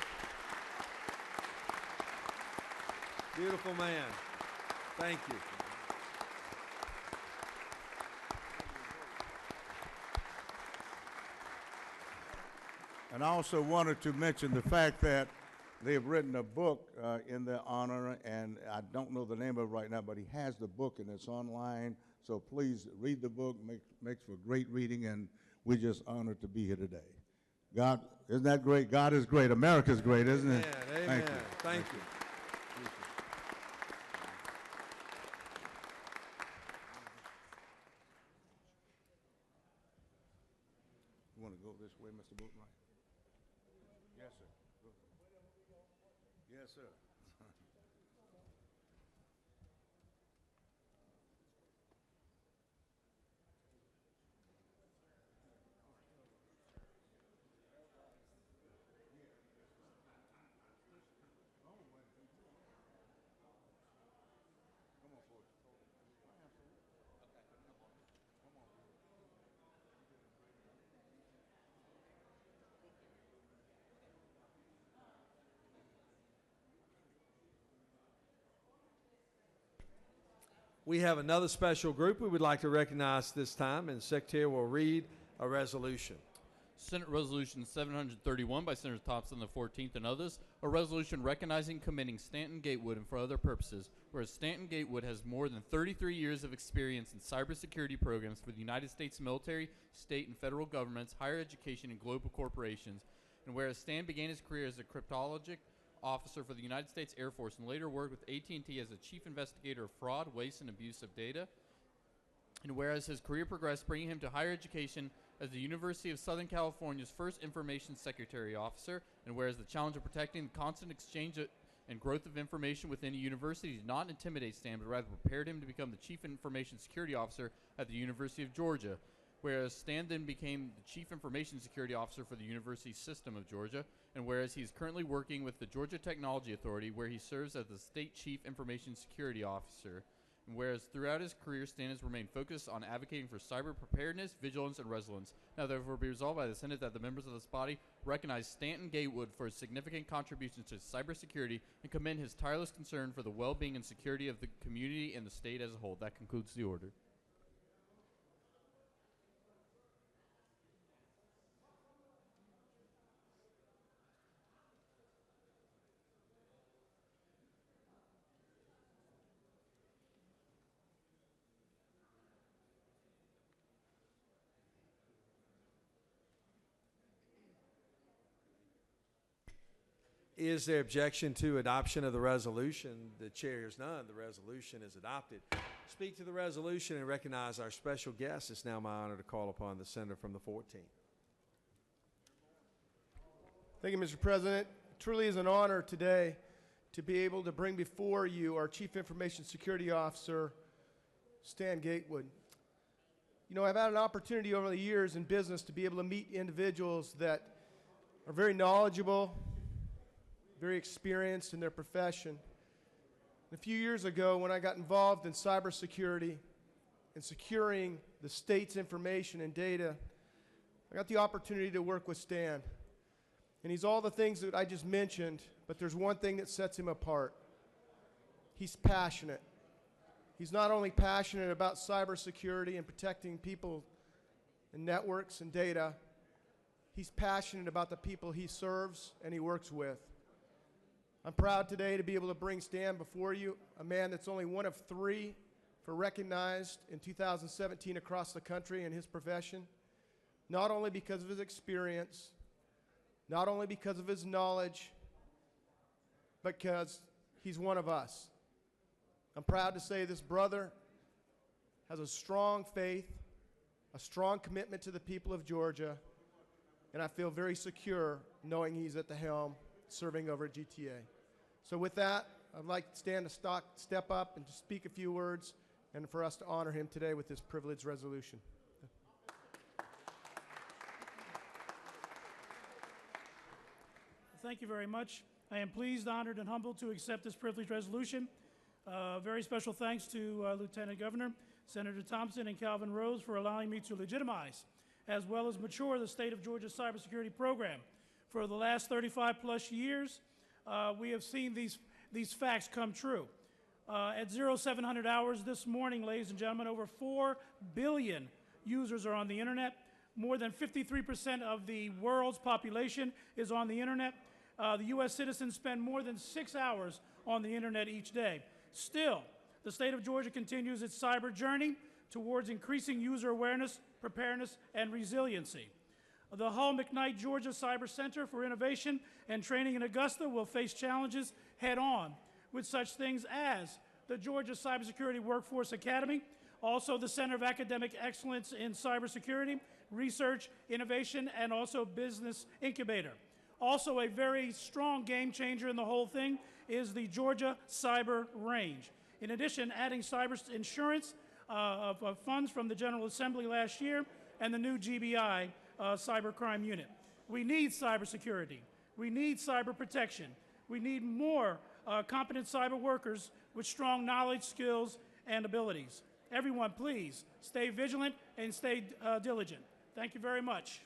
S1: Beautiful man. Thank you.
S15: And I also wanted to mention the fact that they've written a book in their honor, and I don't know the name of it right now, but he has the book and it's online. So please read the book. Makes for great reading, and we're just honored to be here today. God, isn't that great? God is great. America's great, isn't it?
S1: Amen.
S15: Thank you.
S1: Thank you.
S15: You want to go this way, Mr. That's the boat, right? Yes, sir. Go ahead. Yes, sir.
S1: We have another special group we would like to recognize this time, and the Secretary will read a resolution.
S3: Senate Resolution 731 by Senator Thompson the 14th and others, a resolution recognizing commending Stanton Gatewood and for other purposes, whereas Stanton Gatewood has more than 33 years of experience in cybersecurity programs for the United States military, state and federal governments, higher education, and global corporations, and whereas Stan began his career as a cryptologic officer for the United States Air Force and later worked with AT&T as a chief investigator of fraud, waste, and abuse of data, and whereas his career progressed, bringing him to higher education as the University of Southern California's first information secretary officer, and whereas the challenge of protecting the constant exchange and growth of information within a university did not intimidate Stan, but rather prepared him to become the chief information security officer at the University of Georgia, whereas Stan then became the chief information security officer for the University System of Georgia, and whereas he is currently working with the Georgia Technology Authority, where he serves as the state chief information security officer. And whereas throughout his career, Stan has remained focused on advocating for cyber preparedness, vigilance, and resilience. Now therefore be resolved by the Senate that the members of this body recognize Stanton Gatewood for his significant contributions to cybersecurity and commend his tireless concern for the well-being and security of the community and the state as a whole. That concludes the order.
S1: Is there objection to adoption of the resolution? The chair hears none. The resolution is adopted. Speak to the resolution and recognize our special guest. It's now my honor to call upon the senator from the 14th.
S17: Thank you, Mr. President. It truly is an honor today to be able to bring before you our Chief Information Security Officer, Stan Gatewood. You know, I've had an opportunity over the years in business to be able to meet individuals that are very knowledgeable, very experienced in their profession. A few years ago, when I got involved in cybersecurity and securing the state's information and data, I got the opportunity to work with Stan. And he's all the things that I just mentioned, but there's one thing that sets him apart. He's passionate. He's not only passionate about cybersecurity and protecting people and networks and data, he's passionate about the people he serves and he works with. I'm proud today to be able to bring Stan before you, a man that's only one of 3 for recognized in 2017 across the country in his profession, not only because of his experience, not only because of his knowledge, but because he's one of us. I'm proud to say this brother has a strong faith, a strong commitment to the people of Georgia, and I feel very secure knowing he's at the helm serving over at GTA. So with that, I'd like Stan to step up and to speak a few words and for us to honor him today with this privileged resolution.
S18: Thank you very much. I am pleased, honored, and humbled to accept this privileged resolution. Very special thanks to Lieutenant Governor, Senator Thompson, and Calvin Rose for allowing me to legitimize as well as mature the state of Georgia's cybersecurity program. For the last 35 plus years, we have seen these facts come true. At 0700 hours this morning, ladies and gentlemen, over 4 billion users are on the internet. More than 53% of the world's population is on the internet. The U.S. citizens spend more than 6 hours on the internet each day. Still, the state of Georgia continues its cyber journey towards increasing user awareness, preparedness, and resiliency. The Hull McKnight Georgia Cyber Center for Innovation and Training in Augusta will face challenges head-on with such things as the Georgia Cybersecurity Workforce Academy, also the Center of Academic Excellence in Cybersecurity, research, innovation, and also business incubator. Also, a very strong game changer in the whole thing is the Georgia Cyber Range. In addition, adding cyber insurance of funds from the General Assembly last year and the new GBI cybercrime unit. We need cybersecurity. We need cyber protection. We need more competent cyber workers with strong knowledge, skills, and abilities. Everyone, please stay vigilant and stay diligent. Thank you very much.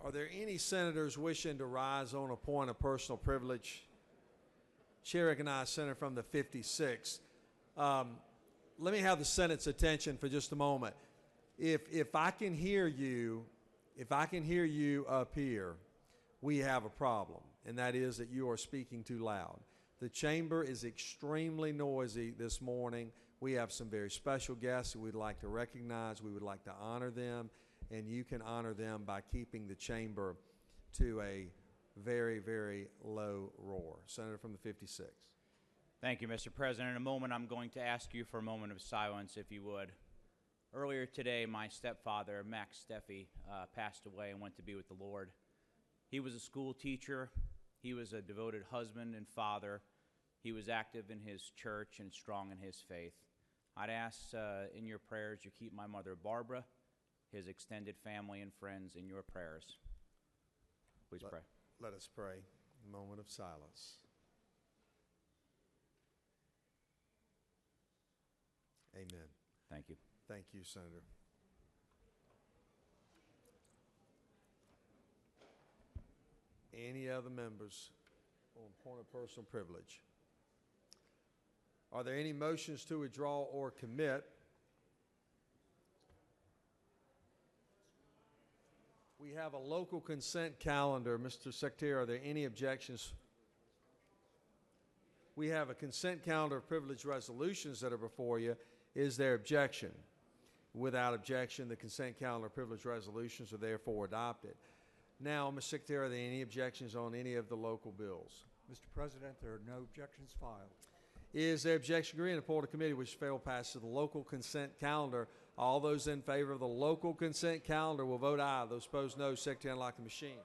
S1: Are there any senators wishing to rise on a point of personal privilege? Chair recognizes Senator from the 56th. Let me have the Senate's attention for just a moment. If I can hear you, up here, we have a problem, and that is that you are speaking too loud. The chamber is extremely noisy this morning. We have some very special guests that we'd like to recognize. We would like to honor them, and you can honor them by keeping the chamber to a very, very low roar. Senator from the 56th.
S5: Thank you, Mr. President. In a moment, I'm going to ask you for a moment of silence, if you would. Earlier today, my stepfather, Max Steffi, passed away and went to be with the Lord. He was a school teacher. He was a devoted husband and father. He was active in his church and strong in his faith. I'd ask in your prayers you keep my mother, Barbara, his extended family and friends in your prayers. Please pray.
S1: Let us pray. A moment of silence. Amen.
S5: Thank you.
S1: Thank you, Senator. Any other members on point of personal privilege? Are there any motions to withdraw or commit? We have a local consent calendar. Mr. Secretary, are there any objections? We have a consent calendar of privileged resolutions that are before you. Is there objection? Without objection, the consent calendar of privileged resolutions are therefore adopted. Now, Mr. Secretary, are there any objections on any of the local bills?
S19: Mr. President, there are no objections filed.
S1: Is there objection agreeing to report of committee which failed pass to the local consent calendar? All those in favor of the local consent calendar will vote aye. Those opposed, no. Secretary, unlock the machine.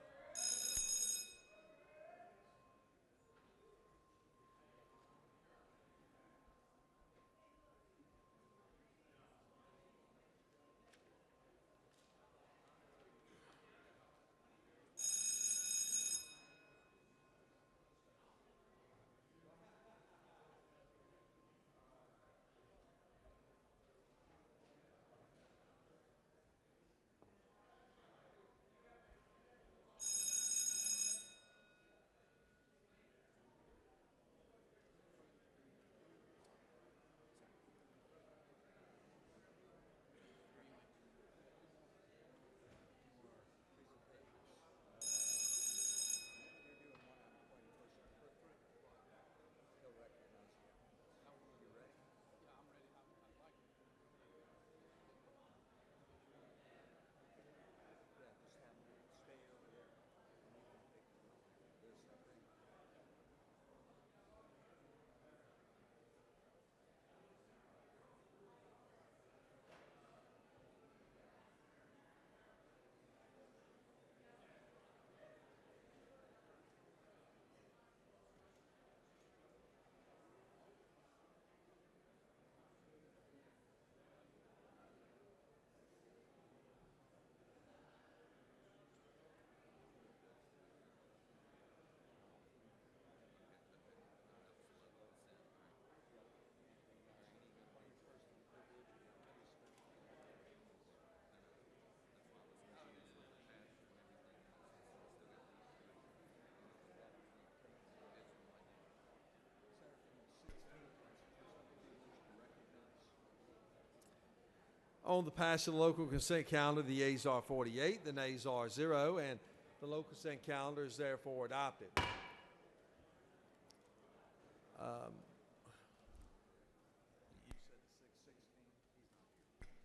S1: On the passage of the local consent calendar, the yeas are 48, the nays are 0, and The local consent calendar is therefore adopted. Do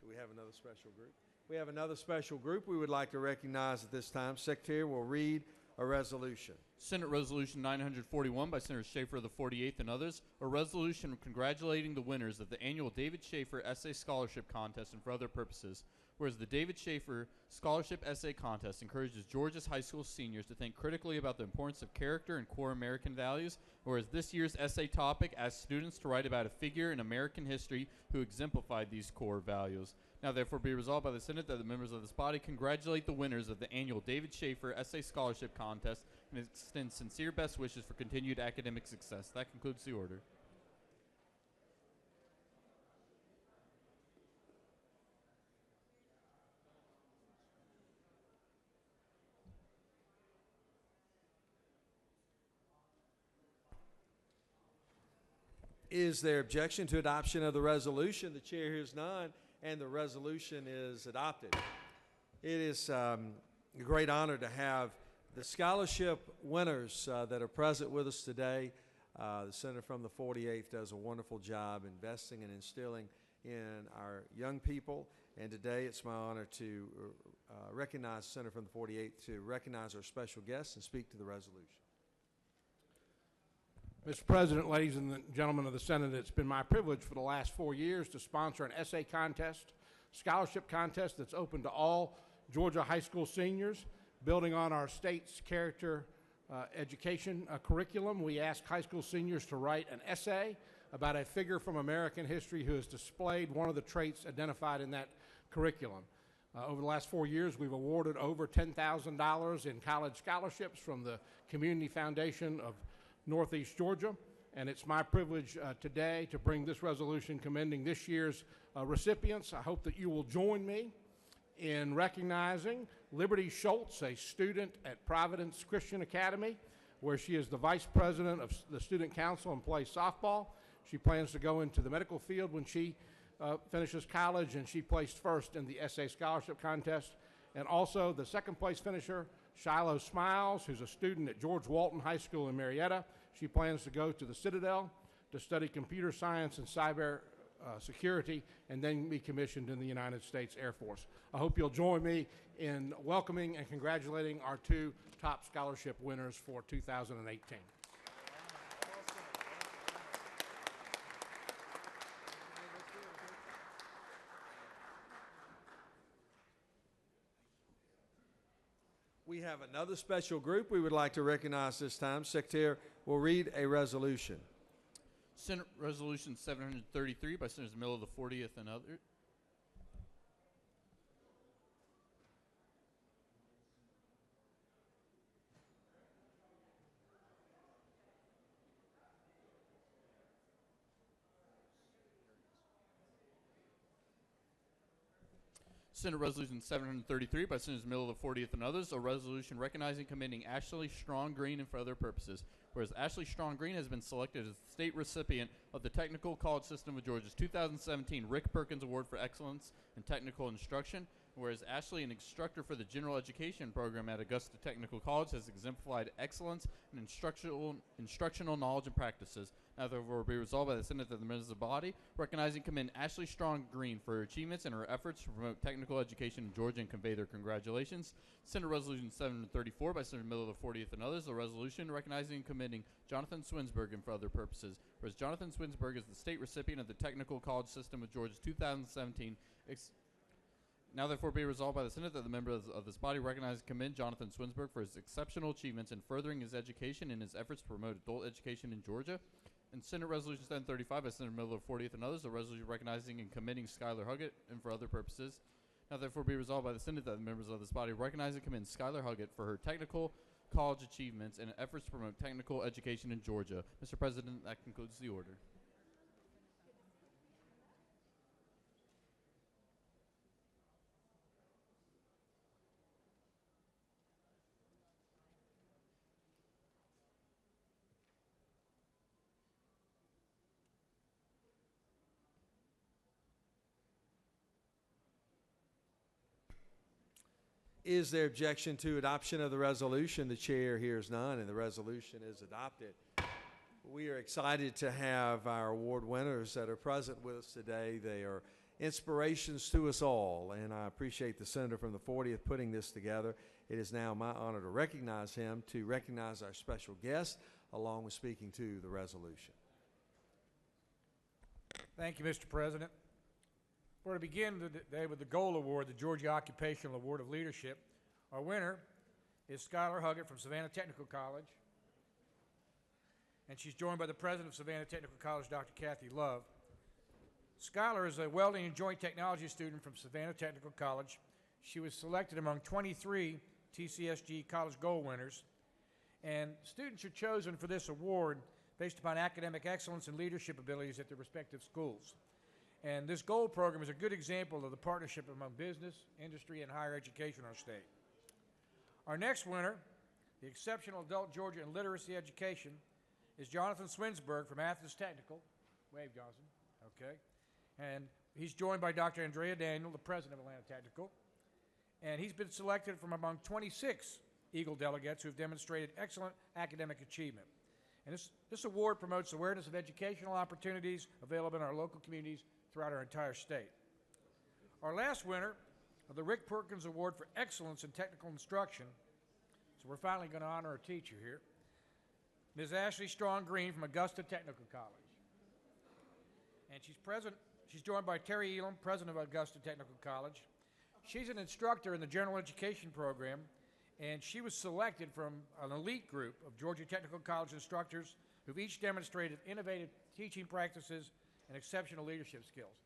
S1: we have another special group? We have another special group we would like to recognize at this time. Secretary will read a resolution.
S3: Senate Resolution 941 by Senator Schaefer of the 48th and others, a resolution congratulating the winners of the annual David Schaefer Essay Scholarship Contest and for other purposes. Whereas the David Schaefer Scholarship Essay Contest encourages Georgia's high school seniors to think critically about the importance of character and core American values, whereas this year's essay topic asks students to write about a figure in American history who exemplified these core values. Now therefore be resolved by the Senate that the members of this body congratulate the winners of the annual David Schaefer Essay Scholarship Contest and extend sincere best wishes for continued academic success. That concludes the order.
S1: Is there objection to adoption of the resolution? The chair hears none, and the resolution is adopted. It is a great honor to have the scholarship winners that are present with us today. The Senator from the 48th does a wonderful job investing and instilling in our young people, and today it's my honor to recognize the Senator from the 48th to recognize our special guests and speak to the resolution.
S20: Mr. President, ladies and gentlemen of the Senate, it's been my privilege for the last 4 years to sponsor an essay contest, scholarship contest that's open to all Georgia high school seniors. Building on our state's character education curriculum, we ask high school seniors to write an essay about a figure from American history who has displayed one of the traits identified in that curriculum. Over the last 4 years, we've awarded over $10,000 in college scholarships from the Community Foundation of Northeast Georgia, and it's my privilege today to bring this resolution commending this year's recipients. I hope that you will join me in recognizing Liberty Schultz, a student at Providence Christian Academy, where she is the vice president of the student council and plays softball. She plans to go into the medical field when she finishes college, and she placed first in the essay scholarship contest. And also the second place finisher, Shiloh Smiles, who's a student at George Walton High School in Marietta. She plans to go to the Citadel to study computer science and cyber security and then be commissioned in the United States Air Force. I hope you'll join me in welcoming and congratulating our two top scholarship winners for 2018.
S1: We have another special group we would like to recognize this time. Secretary will read a resolution.
S3: Senate Resolution 733 by Senators Miller of the 40th and others. Senate Resolution 733 by Senators Miller of the 40th and others, a resolution recognizing, commending Ashley Strong Green and for other purposes. Whereas Ashley Strong Green has been selected as the state recipient of the Technical College System of Georgia's 2017 Rick Perkins Award for Excellence in Technical Instruction. Whereas Ashley, an instructor for the General Education Program at Augusta Technical College, has exemplified excellence in instructional knowledge and practices. Now therefore be resolved by the Senate that the members of the body recognizing and commend Ashley Strong Green for her achievements and her efforts to promote technical education in Georgia and convey their congratulations. Senate Resolution 734 by Senator Miller of the 40th and others, a resolution recognizing and commending Jonathan Swinsberg and for other purposes. Whereas Jonathan Swinsberg is the state recipient of the Technical College System of Georgia's 2017 Now therefore be resolved by the Senate that the members of this body recognize and commend Jonathan Swinsberg for his exceptional achievements in furthering his education and his efforts to promote adult education in Georgia. And Senate Resolution 735 by Senator Miller of 40th and others, a resolution recognizing and commending Skylar Huggett and for other purposes. Now therefore be resolved by the Senate that the members of this body recognize and commend Skylar Huggett for her technical college achievements and efforts to promote technical education in Georgia. Mr. President, that concludes the order.
S1: Is there objection to adoption of the resolution? The chair hears none, and the resolution is adopted. We are excited to have our award winners that are present with us today. They are inspirations to us all, and I appreciate the senator from the 40th putting this together. It is now my honor to recognize him, to recognize our special guest, along with speaking to the resolution.
S21: Thank you, Mr. President. We're going to begin today with the Gold Award, the Georgia Occupational Award of Leadership. Our winner is Skylar Huggett from Savannah Technical College, and she's joined by the president of Savannah Technical College, Dr. Kathy Love. Skylar is a welding and joint technology student from Savannah Technical College. She was selected among 23 TCSG College Gold winners, and students are chosen for this award based upon academic excellence and leadership abilities at their respective schools. And this gold program is a good example of the partnership among business, industry, and higher education in our state. Our next winner, the Exceptional Adult Georgia in Literacy Education, is Jonathan Swinsburg from Athens Technical. Wave, Jonathan. Okay. And he's joined by Dr. Andrea Daniel, the president of Atlanta Technical. And he's been selected from among 26 Eagle delegates who have demonstrated excellent academic achievement. And this award promotes awareness of educational opportunities available in our local communities throughout our entire state. Our last winner of the Rick Perkins Award for Excellence in Technical Instruction, so we're finally going to honor a teacher here, Ms. Ashley Strong Green from Augusta Technical College. And she's joined by Terry Elam, president of Augusta Technical College. She's an instructor in the general education program, and she was selected from an elite group of Georgia Technical College instructors who've each demonstrated innovative teaching practices and exceptional leadership skills.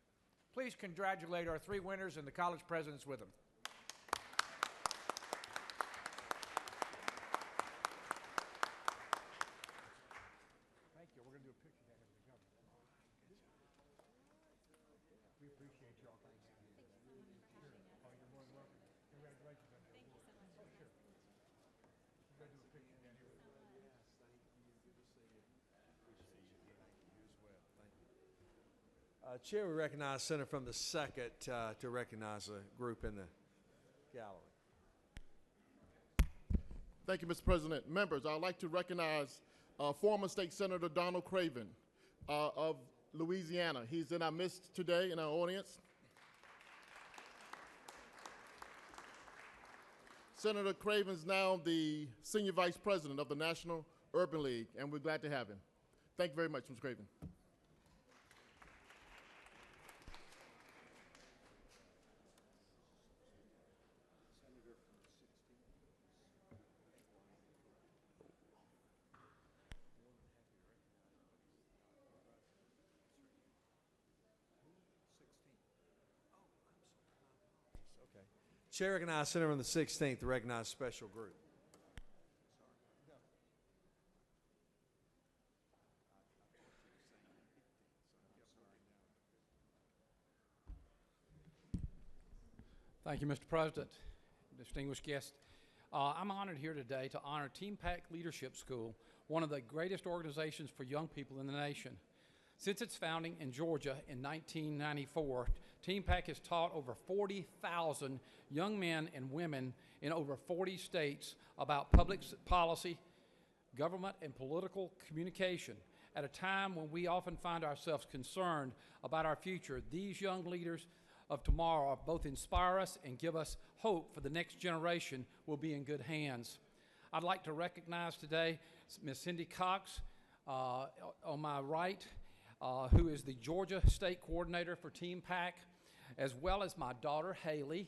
S21: Please congratulate our three winners and the college presidents with them. Thank you. We're going to do a picture together with the governor. We appreciate you all. Thanks. Oh, you're more than welcome. Congratulations. Thank you so much. Oh, sure. We're going to do a picture down here.
S1: Yes, thank you. Good to see you. Appreciate you. Thank you as well. Thank you. Chair, we recognize Senator from the 2nd to recognize a group in the gallery.
S22: Thank you, Mr. President. Members, I'd like to recognize former State Senator Donald Craven of Louisiana. He's in our midst today in our audience. Senator Craven's now the Senior Vice President of the National Urban League, and we're glad to have him. Thank you very much, Mr. Craven.
S1: Chair recognizes Senator from the 16th to recognize special group.
S23: Thank you, Mr. President, distinguished guests. I'm honored here today to honor Team PAC Leadership School, one of the greatest organizations for young people in the nation. Since its founding in Georgia in 1994, Team PAC has taught over 40,000 young men and women in over 40 states about public policy, government, and political communication. At a time when we often find ourselves concerned about our future, these young leaders of tomorrow both inspire us and give us hope for the next generation will be in good hands. I'd like to recognize today Ms. Cindy Cox on my right, who is the Georgia State Coordinator for Team PAC, as well as my daughter Haley,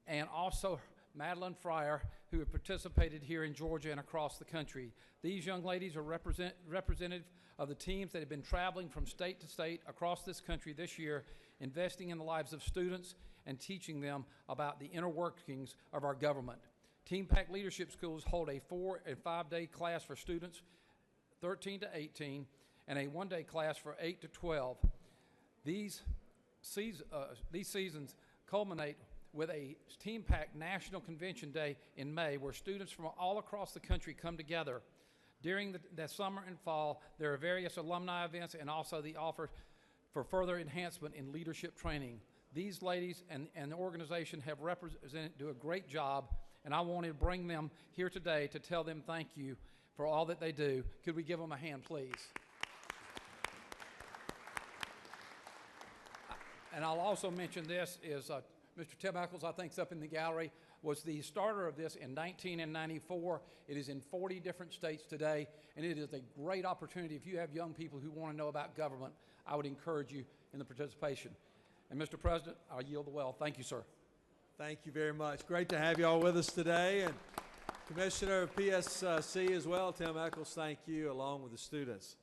S23: and also Madeline Fryer, who have participated here in Georgia and across the country. These young ladies are representative of the teams that have been traveling from state to state across this country this year, investing in the lives of students and teaching them about the inner workings of our government. Team PAC Leadership Schools hold a 4- and 5-day class for students 13 to 18 and a 1-day class for 8 to 12. These seasons culminate with a Team PAC National Convention Day in May, where students from all across the country come together. During the summer and fall, there are various alumni events and also the offer for further enhancement in leadership training. These ladies and the organization have represented, do a great job, and I wanted to bring them here today to tell them thank you for all that they do. Could we give them a hand, please? And I'll also mention this is Mr. Tim Eccles, I think, is up in the gallery, was the starter of this in 1994. It is in 40 different states today, and it is a great opportunity. If you have young people who want to know about government, I would encourage you in the participation. And Mr. President, I yield the well. Thank you, sir.
S1: Thank you very much. Great to have you all with us today. And Commissioner of PSC as well, Tim Eccles, thank you, along with the students.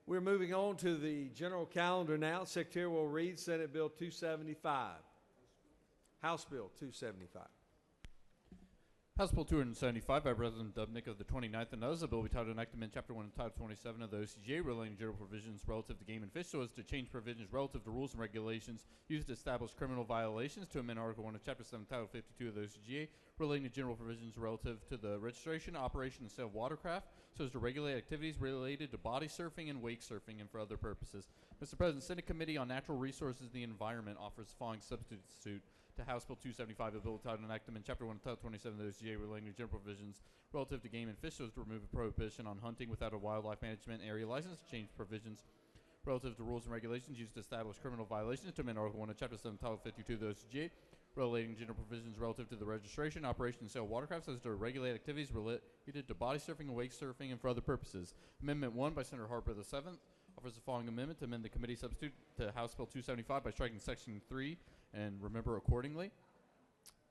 S1: We're moving on to the general calendar now. Secretary will read Senate Bill 275. House Bill 275.
S3: House Bill 275 by President Dubnik of the 29th and others. A bill will be titled an Amendment Chapter 1 and Title 27 of the OCGA relating to general provisions relative to game and fish so as to change provisions relative to rules and regulations used to establish criminal violations, to amend Article 1 of Chapter 7, Title 52 of the OCGA relating to general provisions relative to the registration, operation, and sale of watercraft so as to regulate activities related to body surfing and wake surfing and for other purposes. Mr. President, Senate Committee on Natural Resources and the Environment offers the following substitute to House Bill 275, a bill titled Enactment Chapter 1 Title 27 of the OCGA relating to general provisions relative to game and fish so as to remove a prohibition on hunting without a wildlife management area license, change provisions relative to rules and regulations used to establish criminal violations, to amend Article 1 of Chapter 7 Title 52 of the OCGA relating to general provisions relative to the registration, operation, and sale of watercraft so as to regulate activities related to body surfing and wake surfing and for other purposes. Amendment 1 by Senator Harper the 7th offers the following amendment to amend the committee substitute to House Bill 275 by striking Section 3 and remember accordingly.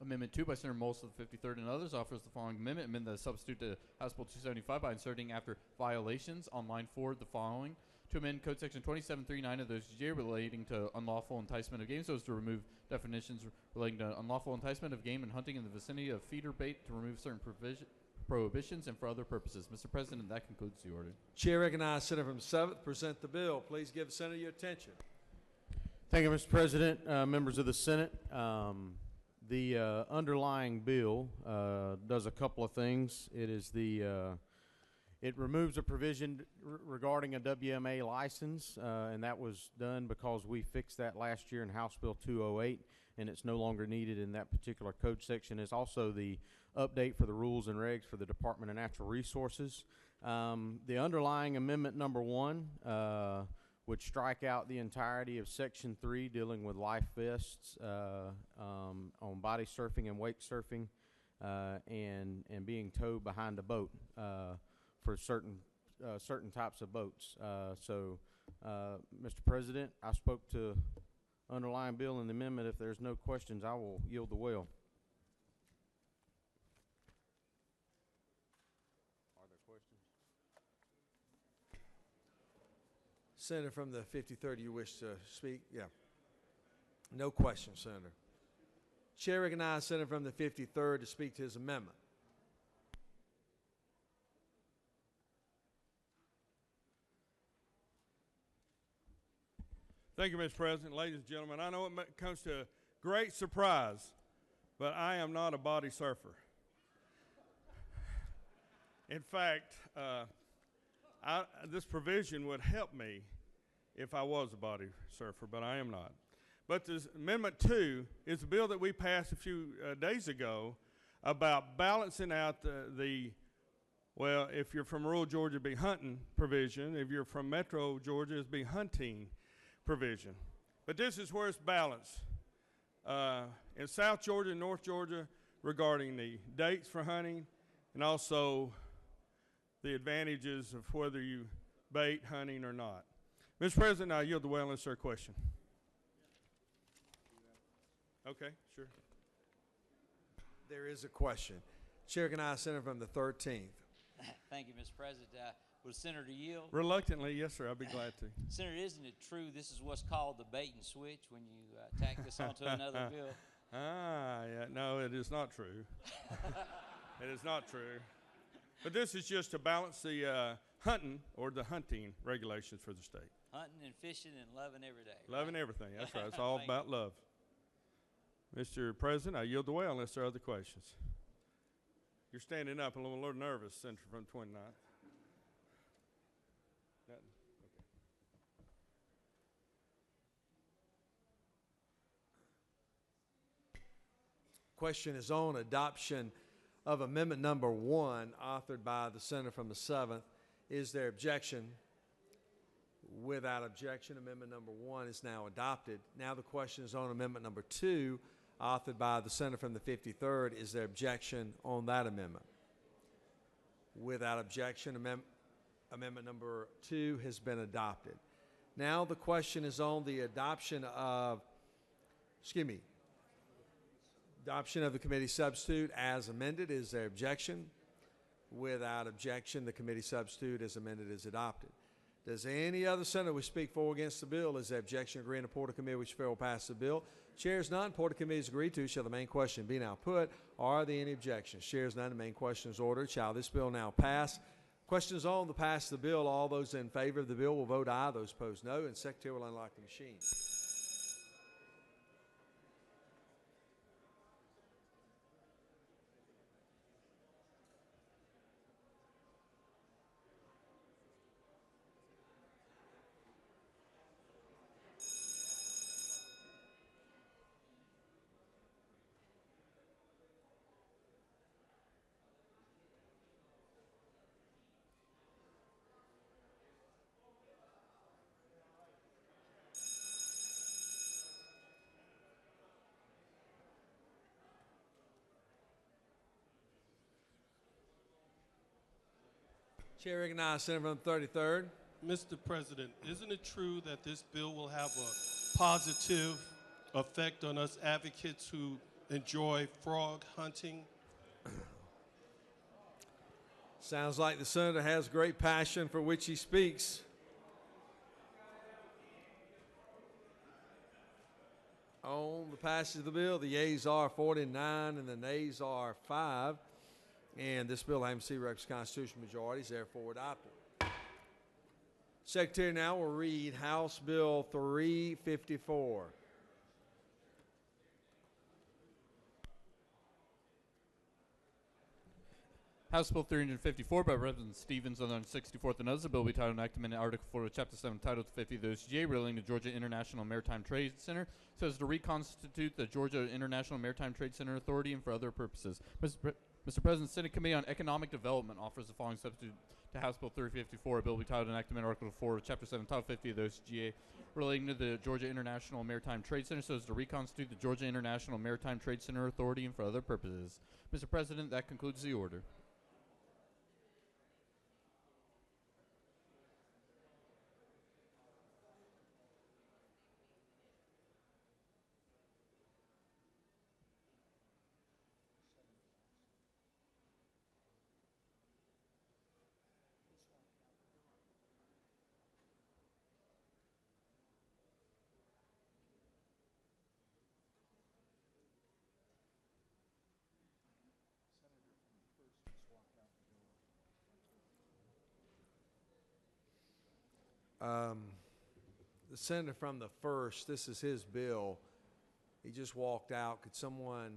S3: Amendment 2 by Senator Molson of the 53rd and others offers the following amendment. Amend the substitute to House Bill 275 by inserting after violations on line 4 the following. To amend Code Section 2739 of the OCGA relating to unlawful enticement of game so as to remove definitions relating to unlawful enticement of game and hunting in the vicinity of feeder bait, to remove certain prohibitions and for other purposes. Mr. President, that concludes the order.
S1: Chair recognizes Senator from the 7th. Present the bill. Please give the Senator your attention.
S2: Thank you, Mr. President, members of the Senate. The underlying bill does a couple of things. It removes a provision regarding a WMA license, and that was done because we fixed that last year in House Bill 208, and it's no longer needed in that particular code section. It's also the update for the rules and regs for the Department of Natural Resources. The underlying amendment number 1 would strike out the entirety of Section 3 dealing with life vests on body surfing and wake surfing and being towed behind a boat for certain types of boats. Mr. President, I spoke to underlying bill and the amendment. If there's no questions, I will yield the well.
S1: Are there questions? Senator from the 53rd, you wish to speak? Yeah. No questions, Senator. Chair recognizes Senator from the 53rd to speak to his amendment.
S4: Thank you, Mr. President. Ladies and gentlemen, I know it comes to great surprise, but I am not a body surfer. In fact, this provision would help me if I was a body surfer, but I am not. But this Amendment 2 is a bill that we passed a few days ago about balancing out well, if you're from rural Georgia, it'd be hunting provision. If you're from metro Georgia, it'd be hunting provision. But this is where it's balanced. In South Georgia and North Georgia regarding the dates for hunting and also the advantages of whether you bait hunting or not. Mr. President, I yield the well unless there's a question. Okay, sure.
S1: There is a question. Chair recognizes Senator from the 13th.
S6: Thank you, Mr. President. Would the Senator yield?
S4: Reluctantly, yes, sir. I'd be glad to.
S6: Senator, isn't it true this is what's called the bait and switch when you tack this onto another bill?
S4: Yeah. No, it is not true. It is not true. But this is just to balance the hunting or the hunting regulations for the state.
S6: Hunting and fishing and loving every day.
S4: Loving everything. That's right. It's all about love. Mr. President, I yield the way unless there are other questions. You're standing up. I'm a little nervous, Senator from 29.
S1: Question is on adoption of Amendment Number 1, authored by the Senator from the 7th. Is there objection? Without objection, Amendment Number 1 is now adopted. Now the question is on Amendment Number 2, authored by the Senator from the 53rd. Is there objection on that amendment? Without objection, Amendment Number 2 has been adopted. Now the question is on the adoption of the committee substitute as amended. Is there objection? Without objection, the committee substitute as amended is adopted. Does any other senator wish to speak for or against the bill? Is there objection agreeing to report of committee which fail pass the bill? Chairs none. Report of committee is agreed to. Shall the main question be now put? Are there any objections? Chairs none. The main question is ordered. Shall this bill now pass? Questions on the pass of the bill. All those in favor of the bill will vote aye. Those opposed no. And Secretary will unlock the machine. Chair recognizes Senator from the 33rd.
S7: Mr. President, isn't it true that this bill will have a positive effect on us advocates who enjoy frog hunting?
S1: Sounds like the senator has great passion for which he speaks. On the passage of the bill, the yeas are 49 and the nays are 5. And this bill, having received constitutional majority, is therefore adopted. Secretary now will read House Bill 354.
S3: House Bill 354 by Representative Stevens on the 64th and others. The bill will be titled Enactment in Article 4 of Chapter 7, Title 50 of the OCGA relating to Georgia International Maritime Trade Center, so as to reconstitute the Georgia International Maritime Trade Center Authority and for other purposes. Mr. President, Senate Committee on Economic Development offers the following substitute to House Bill 354. A bill will be titled Enactment in Article 4 of Chapter 7, Title 50 of the OCGA relating to the Georgia International Maritime Trade Center, so as to reconstitute the Georgia International Maritime Trade Center Authority and for other purposes. Mr. President, that concludes the order.
S1: The senator from the 1st, this is his bill. He just walked out. Could someone...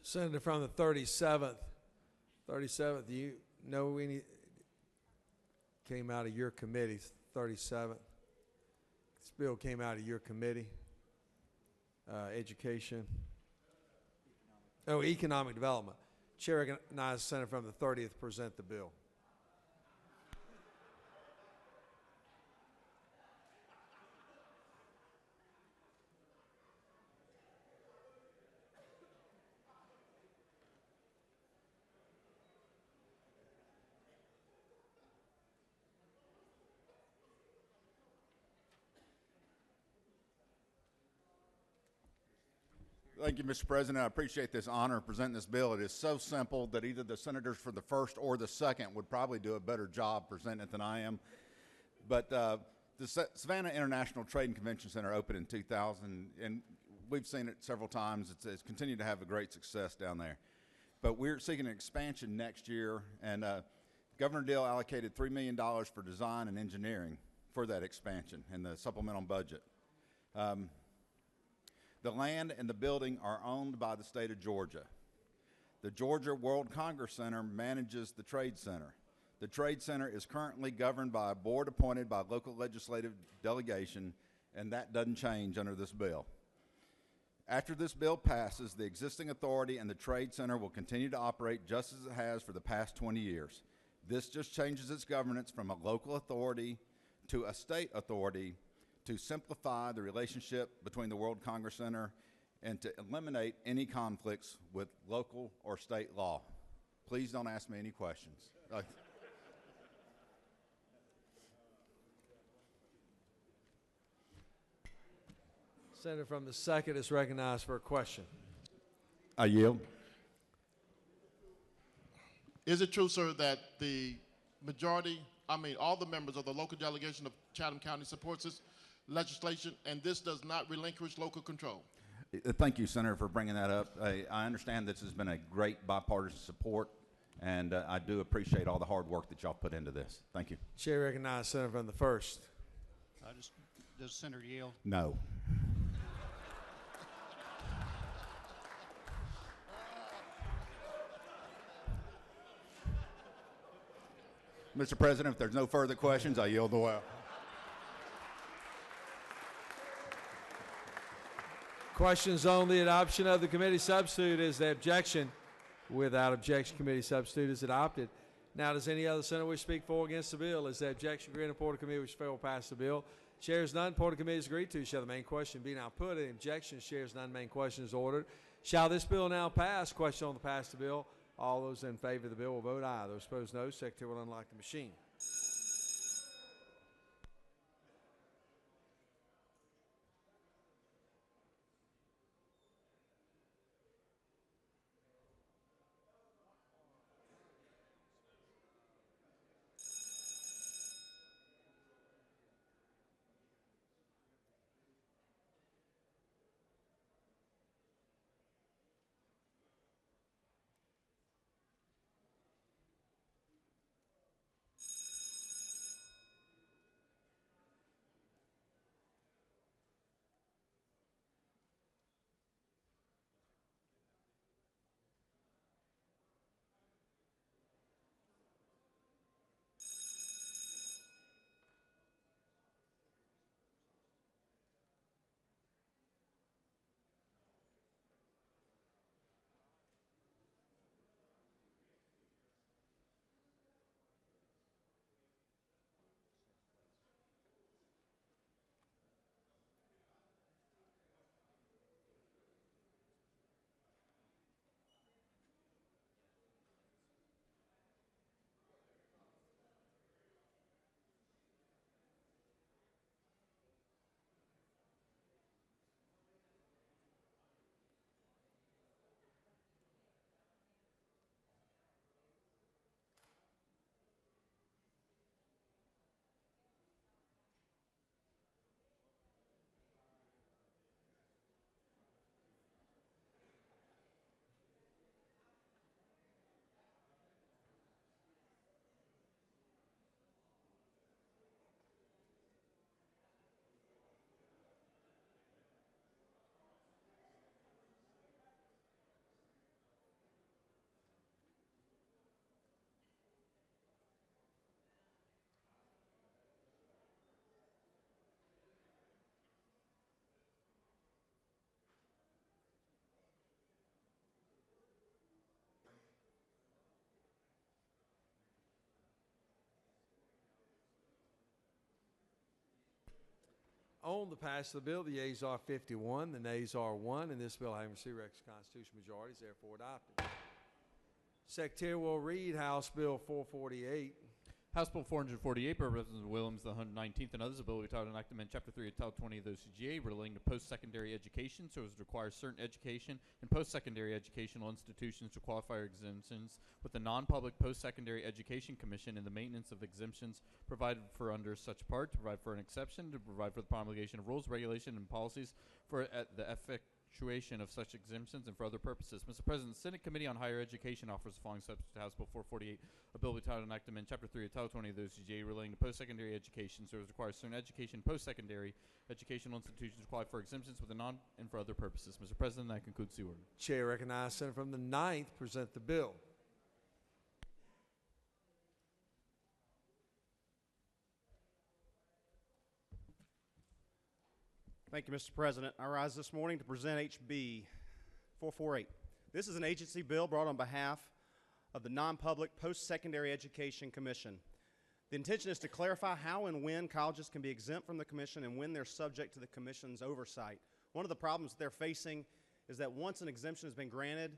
S1: Senator from the 37th. 37th, do you know any came out of your committee? 37th. This bill came out of your committee. Education. Economic Development. Chair recognizes Senator from the 30th to present the bill.
S8: Thank you, Mr. President. I appreciate this honor of presenting this bill. It is so simple that either the senators for the 1st or the 2nd would probably do a better job presenting it than I am. But The Savannah International Trade and Convention Center opened in 2000, and we've seen it several times. It's continued to have a great success down there. But we're seeking an expansion next year, and Governor Deal allocated $3 million for design and engineering for that expansion in the supplemental budget. The land and the building are owned by the state of Georgia. The Georgia World Congress Center manages the Trade Center. The Trade Center is currently governed by a board appointed by local legislative delegation, and that doesn't change under this bill. After this bill passes, the existing authority and the Trade Center will continue to operate just as it has for the past 20 years. This just changes its governance from a local authority to a state authority to simplify the relationship between the World Congress Center and to eliminate any conflicts with local or state law. Please don't ask me any questions.
S1: Senator from the 2nd is recognized for a question.
S8: I yield.
S22: Is it true, sir, that all the members of the local delegation of Chatham County supports this legislation, and this does not relinquish local control?
S8: Thank you, Senator, for bringing that up. I understand this has been a great bipartisan support, and I do appreciate all the hard work that y'all put into this. Thank you.
S1: Chair recognizes Senator from the 1st.
S9: Does Senator yield?
S8: No. Mr. President, if there's no further questions, I yield the way.
S1: Questions on the adoption of the committee substitute. Is there objection? Without objection, committee substitute is adopted. Now, does any other senator wish to speak for or against the bill? Is there objection? Agreed, report of committee which fail will pass the bill. Chairs none. Report of committee is agreed to. Shall the main question be now put? Any objection? Chairs none. Main question is ordered. Shall this bill now pass? Question on the pass the bill. All those in favor of the bill will vote aye. Those opposed, no. Secretary will unlock the machine. On the pass of the bill, the yeas are 51, the nays are 1, and this bill having received requisite constitutional majority is therefore adopted. Secretary will read House Bill 448.
S3: House Bill 448 by Representative Williams, the 119th, and others, a bill entitled an act to amend Chapter 3 of Title 20 of the OCGA relating to post-secondary education so as to require certain education and post-secondary educational institutions to qualify for exemptions with the non-public post-secondary education commission and the maintenance of exemptions provided for under such part, to provide for an exception, to provide for the promulgation of rules, regulation, and policies for the effectuation of such exemptions and for other purposes. Mr. President, the Senate Committee on Higher Education offers the following subject to House Bill 448, a bill entitled an act to amend Chapter 3 of Title 20 of the OCGA relating to post-secondary education so as requires certain education, post-secondary educational institutions to qualify for exemptions with the non and for other purposes. Mr. President, that concludes the order.
S1: Chair recognizes Senator from the 9th present the bill.
S10: Thank you, Mr. President. I rise this morning to present HB 448. This is an agency bill brought on behalf of the Non-Public Post-Secondary Education Commission. The intention is to clarify how and when colleges can be exempt from the commission and when they're subject to the commission's oversight. One of the problems they're facing is that once an exemption has been granted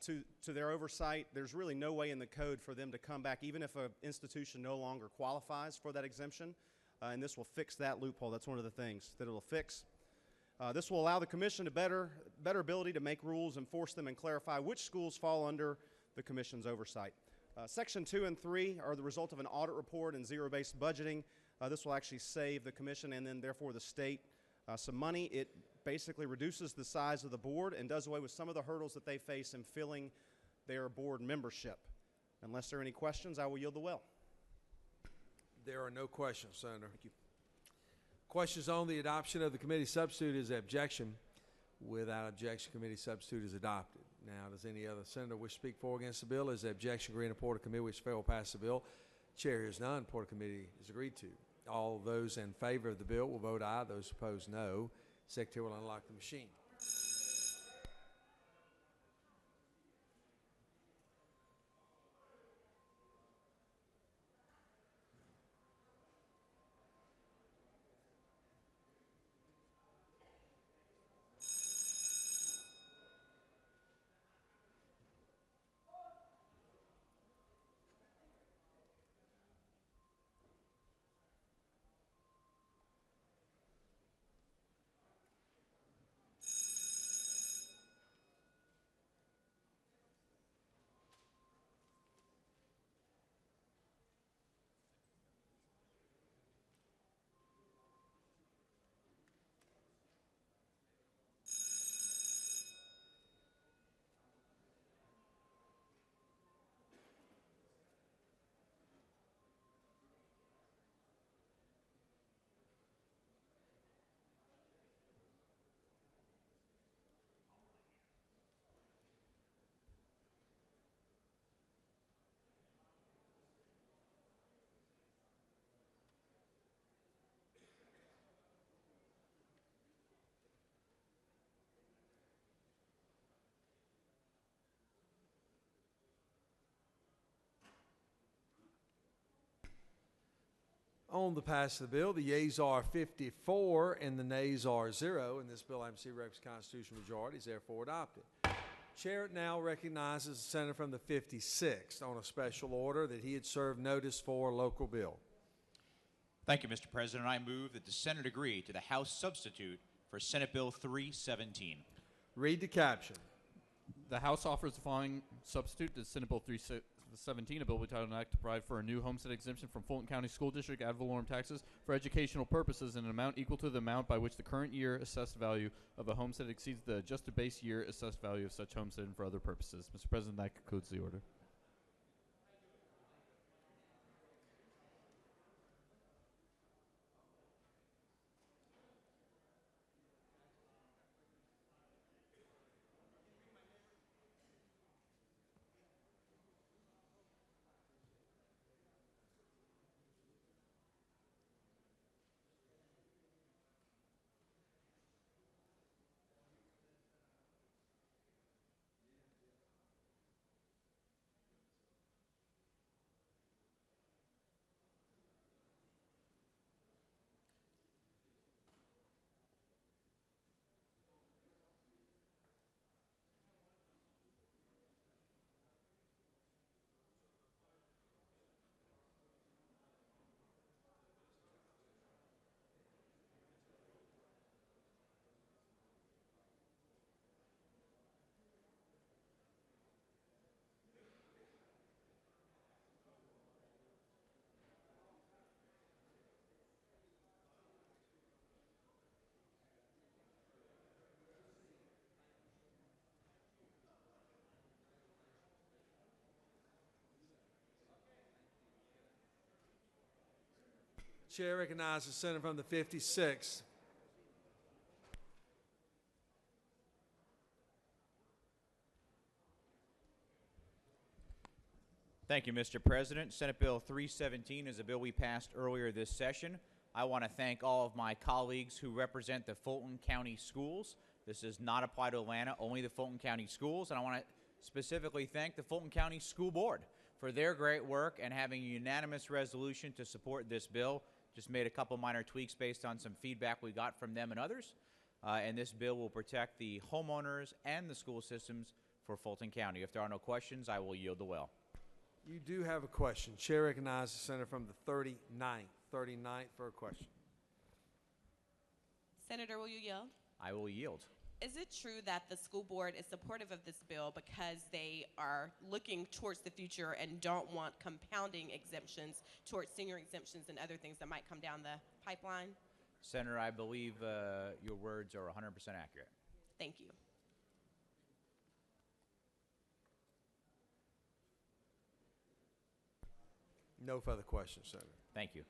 S10: to their oversight, there's really no way in the code for them to come back, even if an institution no longer qualifies for that exemption. And this will fix that loophole. That's one of the things that it will fix. This will allow the commission to better ability to make rules, enforce them, and clarify which schools fall under the commission's oversight. Section 2 and 3 are the result of an audit report and zero-based budgeting. This will actually save the commission and then therefore the state some money. It basically reduces the size of the board and does away with some of the hurdles that they face in filling their board membership. Unless there are any questions, I will yield the well.
S1: There are no questions, Senator. Thank you. Questions on the adoption of the committee substitute is objection. Without objection, committee substitute is adopted. Now, does any other senator wish to speak for or against the bill? Is the objection agreed and report of committee which fail will pass the bill? Chair hears none. Report of committee is agreed to. All those in favor of the bill will vote aye. Those opposed, no. Secretary will unlock the machine. On the pass of the bill, the yeas are 54 and the nays are 0, and this bill having received requisite constitutional majority is therefore adopted. Chair now recognizes the senator from the 56th on a special order that he had served notice for local bill.
S11: Thank you, Mr. President. I move that the Senate agree to the House substitute for Senate Bill 317.
S1: Read the caption.
S3: The House offers the following substitute to Senate Bill 317, a bill entitled an act to provide for a new homestead exemption from Fulton County School District ad valorem taxes for educational purposes in an amount equal to the amount by which the current year assessed value of a homestead exceeds the adjusted base year assessed value of such homestead and for other purposes. Mr. President, that concludes the order.
S1: Chair recognizes the senator from the 56th.
S11: Thank you, Mr. President. Senate Bill 317 is a bill we passed earlier this session. I want to thank all of my colleagues who represent the Fulton County Schools. This does not apply to Atlanta, only the Fulton County Schools. And I want to specifically thank the Fulton County School Board for their great work and having a unanimous resolution to support this bill. Just made a couple minor tweaks based on some feedback we got from them and others. And this bill will protect the homeowners and the school systems for Fulton County. If there are no questions, I will yield the well.
S1: You do have a question. Chair recognizes the senator from the 39th. 39th for a question.
S12: Senator, will you yield?
S11: I will yield.
S12: Is it true that the school board is supportive of this bill because they are looking towards the future and don't want compounding exemptions towards senior exemptions and other things that might come down the pipeline?
S11: Senator, I believe your words are 100% accurate.
S12: Thank you.
S1: No further questions, Senator.
S11: Thank you.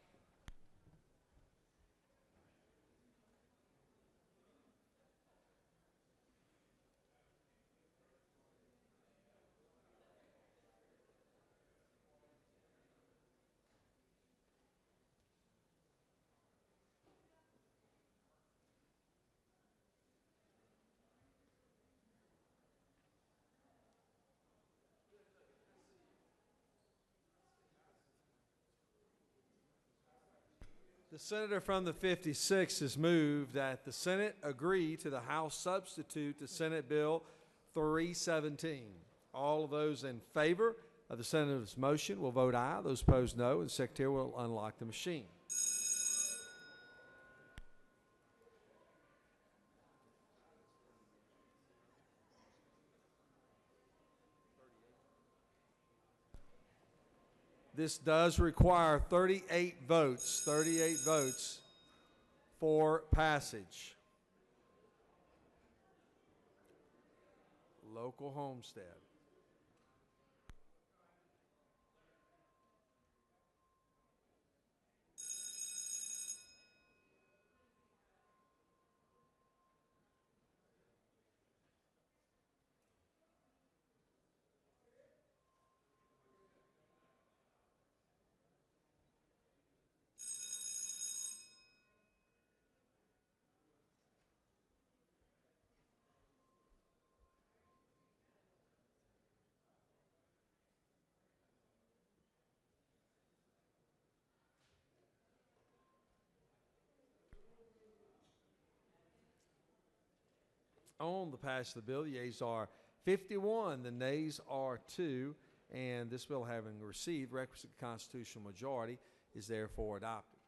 S1: The senator from the 56th has moved that the Senate agree to the House substitute to Senate Bill 317. All of those in favor of the senator's motion will vote aye. Those opposed, no. And the secretary will unlock the machine. This does require 38 votes for passage. Local homestead. On the pass of the bill, the yeas are 51, the nays are 2, and this bill, having received requisite constitutional majority, is therefore adopted.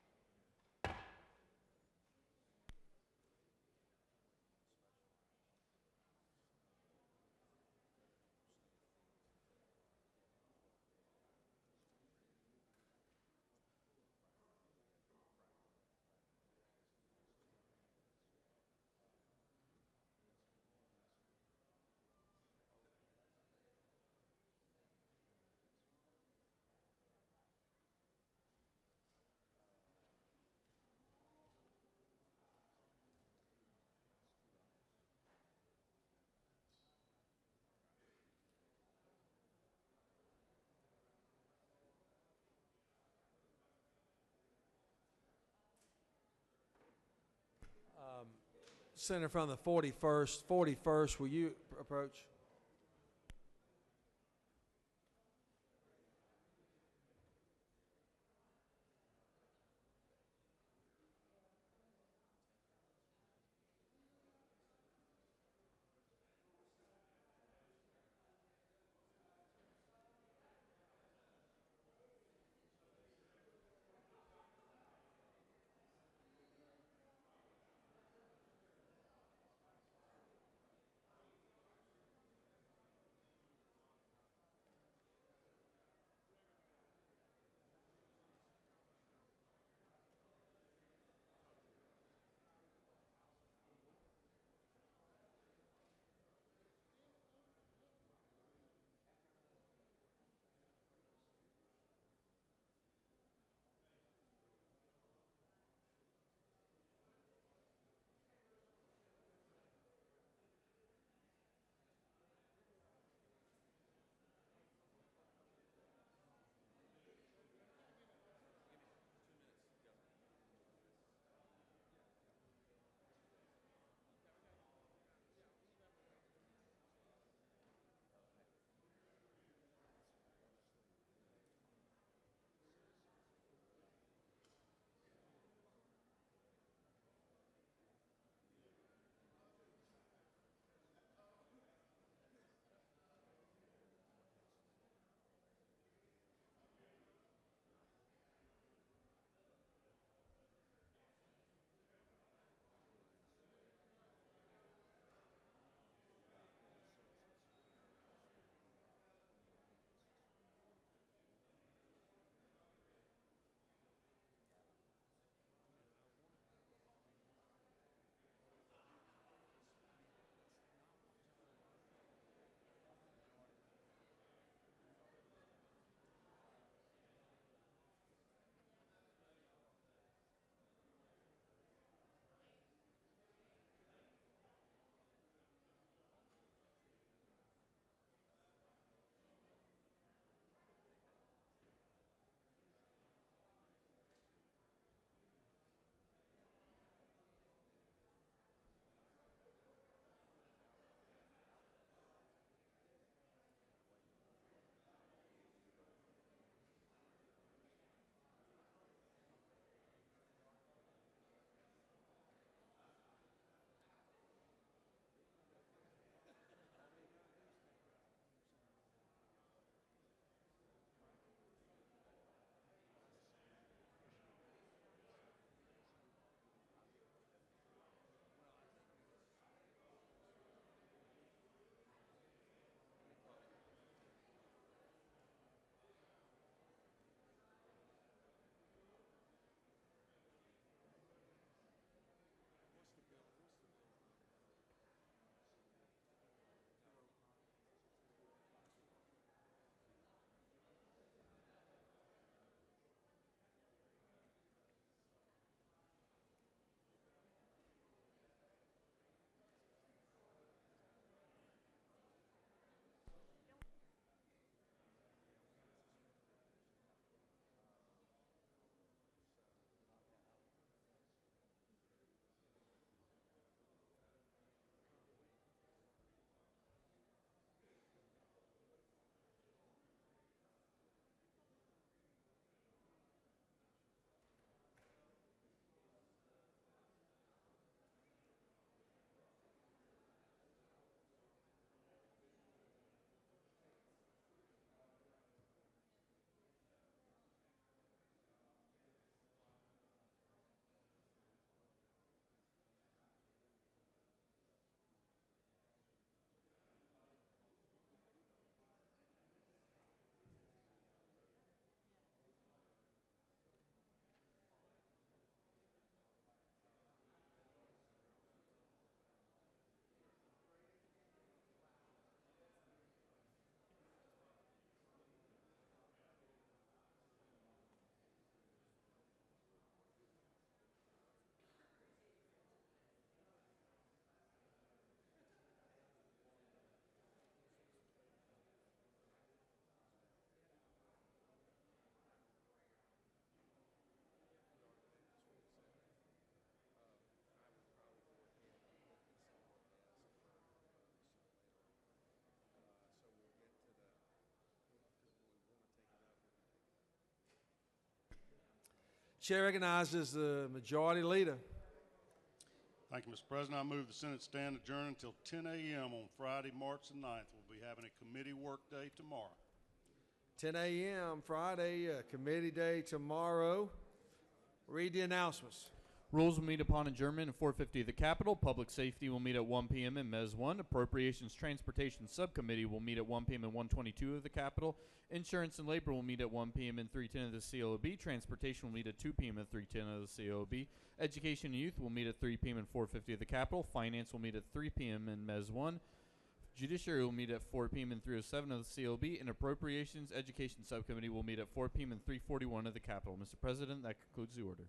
S1: Senator from the 41st, will you approach? Chair recognizes the majority leader.
S13: Thank you, Mr. President. I move the Senate stand adjourned until 10 a.m. on Friday, March the 9th. We'll be having a committee work day tomorrow.
S1: 10 a.m. Friday, committee day tomorrow. Read the announcements.
S3: Rules will meet upon adjournment at 4:50 at the Capitol. Public Safety will meet at 1 p.m. in Mez 1. Appropriations Transportation Subcommittee will meet at 1 p.m. in 122 of the Capitol. Insurance and Labor will meet at 1 p.m. in 310 of the COB. Transportation will meet at 2 p.m. in 310 of the COB. Education and Youth will meet at 3 p.m. in 450 of the Capitol. Finance will meet at 3 p.m. in Mez 1. Judiciary will meet at 4 p.m. in 307 of the COB. And Appropriations Education Subcommittee will meet at 4 p.m. in 341 of the Capitol. Mr. President, that concludes the order.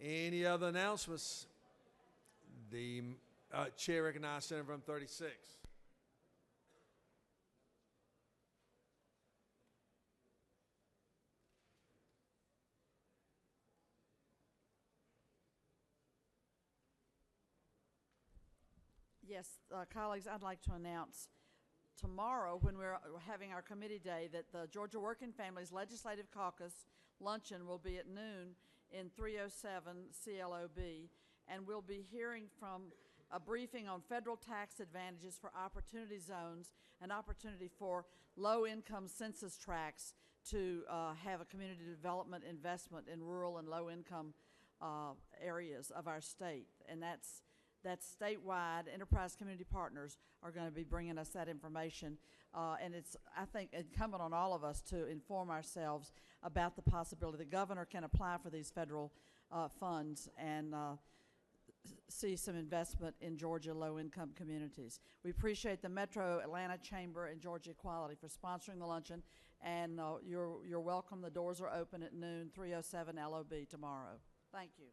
S1: Any other announcements? The chair recognizes Senator from 36.
S14: Yes, colleagues, I'd like to announce tomorrow when we're having our committee day that the Georgia Working Families Legislative Caucus luncheon will be at noon in 307 CLOB, and we'll be hearing from a briefing on federal tax advantages for opportunity zones, an opportunity for low-income census tracts to have a community development investment in rural and low-income areas of our state, and that's statewide. Enterprise Community Partners are going to be bringing us that information, and it's, I think, incumbent on all of us to inform ourselves about the possibility the governor can apply for these federal funds and see some investment in Georgia low-income communities. We appreciate the Metro Atlanta Chamber and Georgia Equality for sponsoring the luncheon, and you're welcome. The doors are open at noon, 307 LOB tomorrow. Thank you.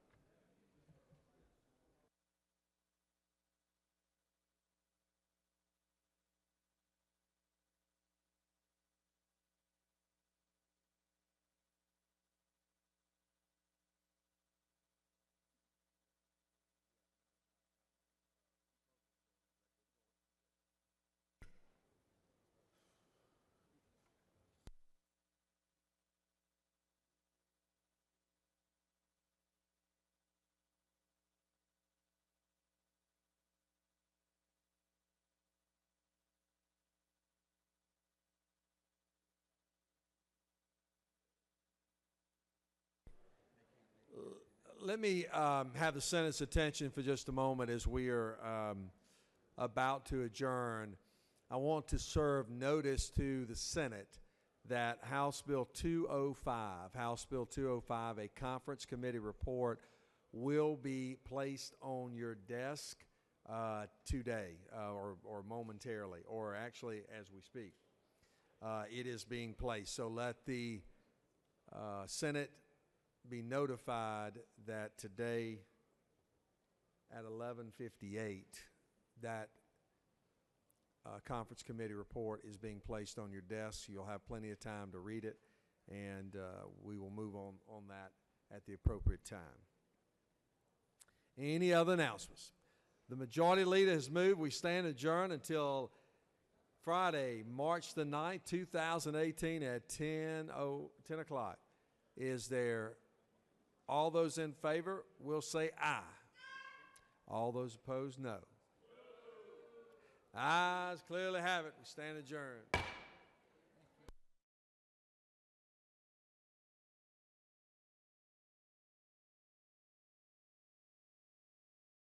S1: Let me have the Senate's attention for just a moment as we are about to adjourn. I want to serve notice to the Senate that House Bill 205, a conference committee report, will be placed on your desk today or momentarily, or actually as we speak. It is being placed. So let the Senate be notified that today at 11:58 that conference committee report is being placed on your desk. You'll have plenty of time to read it, and we will move on that at the appropriate time. Any other announcements? The majority leader has moved. We stand adjourned until Friday, March the 9th, 2018 at 10 o'clock. Is there all those in favor will say aye. All those opposed, no. Ayes clearly have it. We stand adjourned.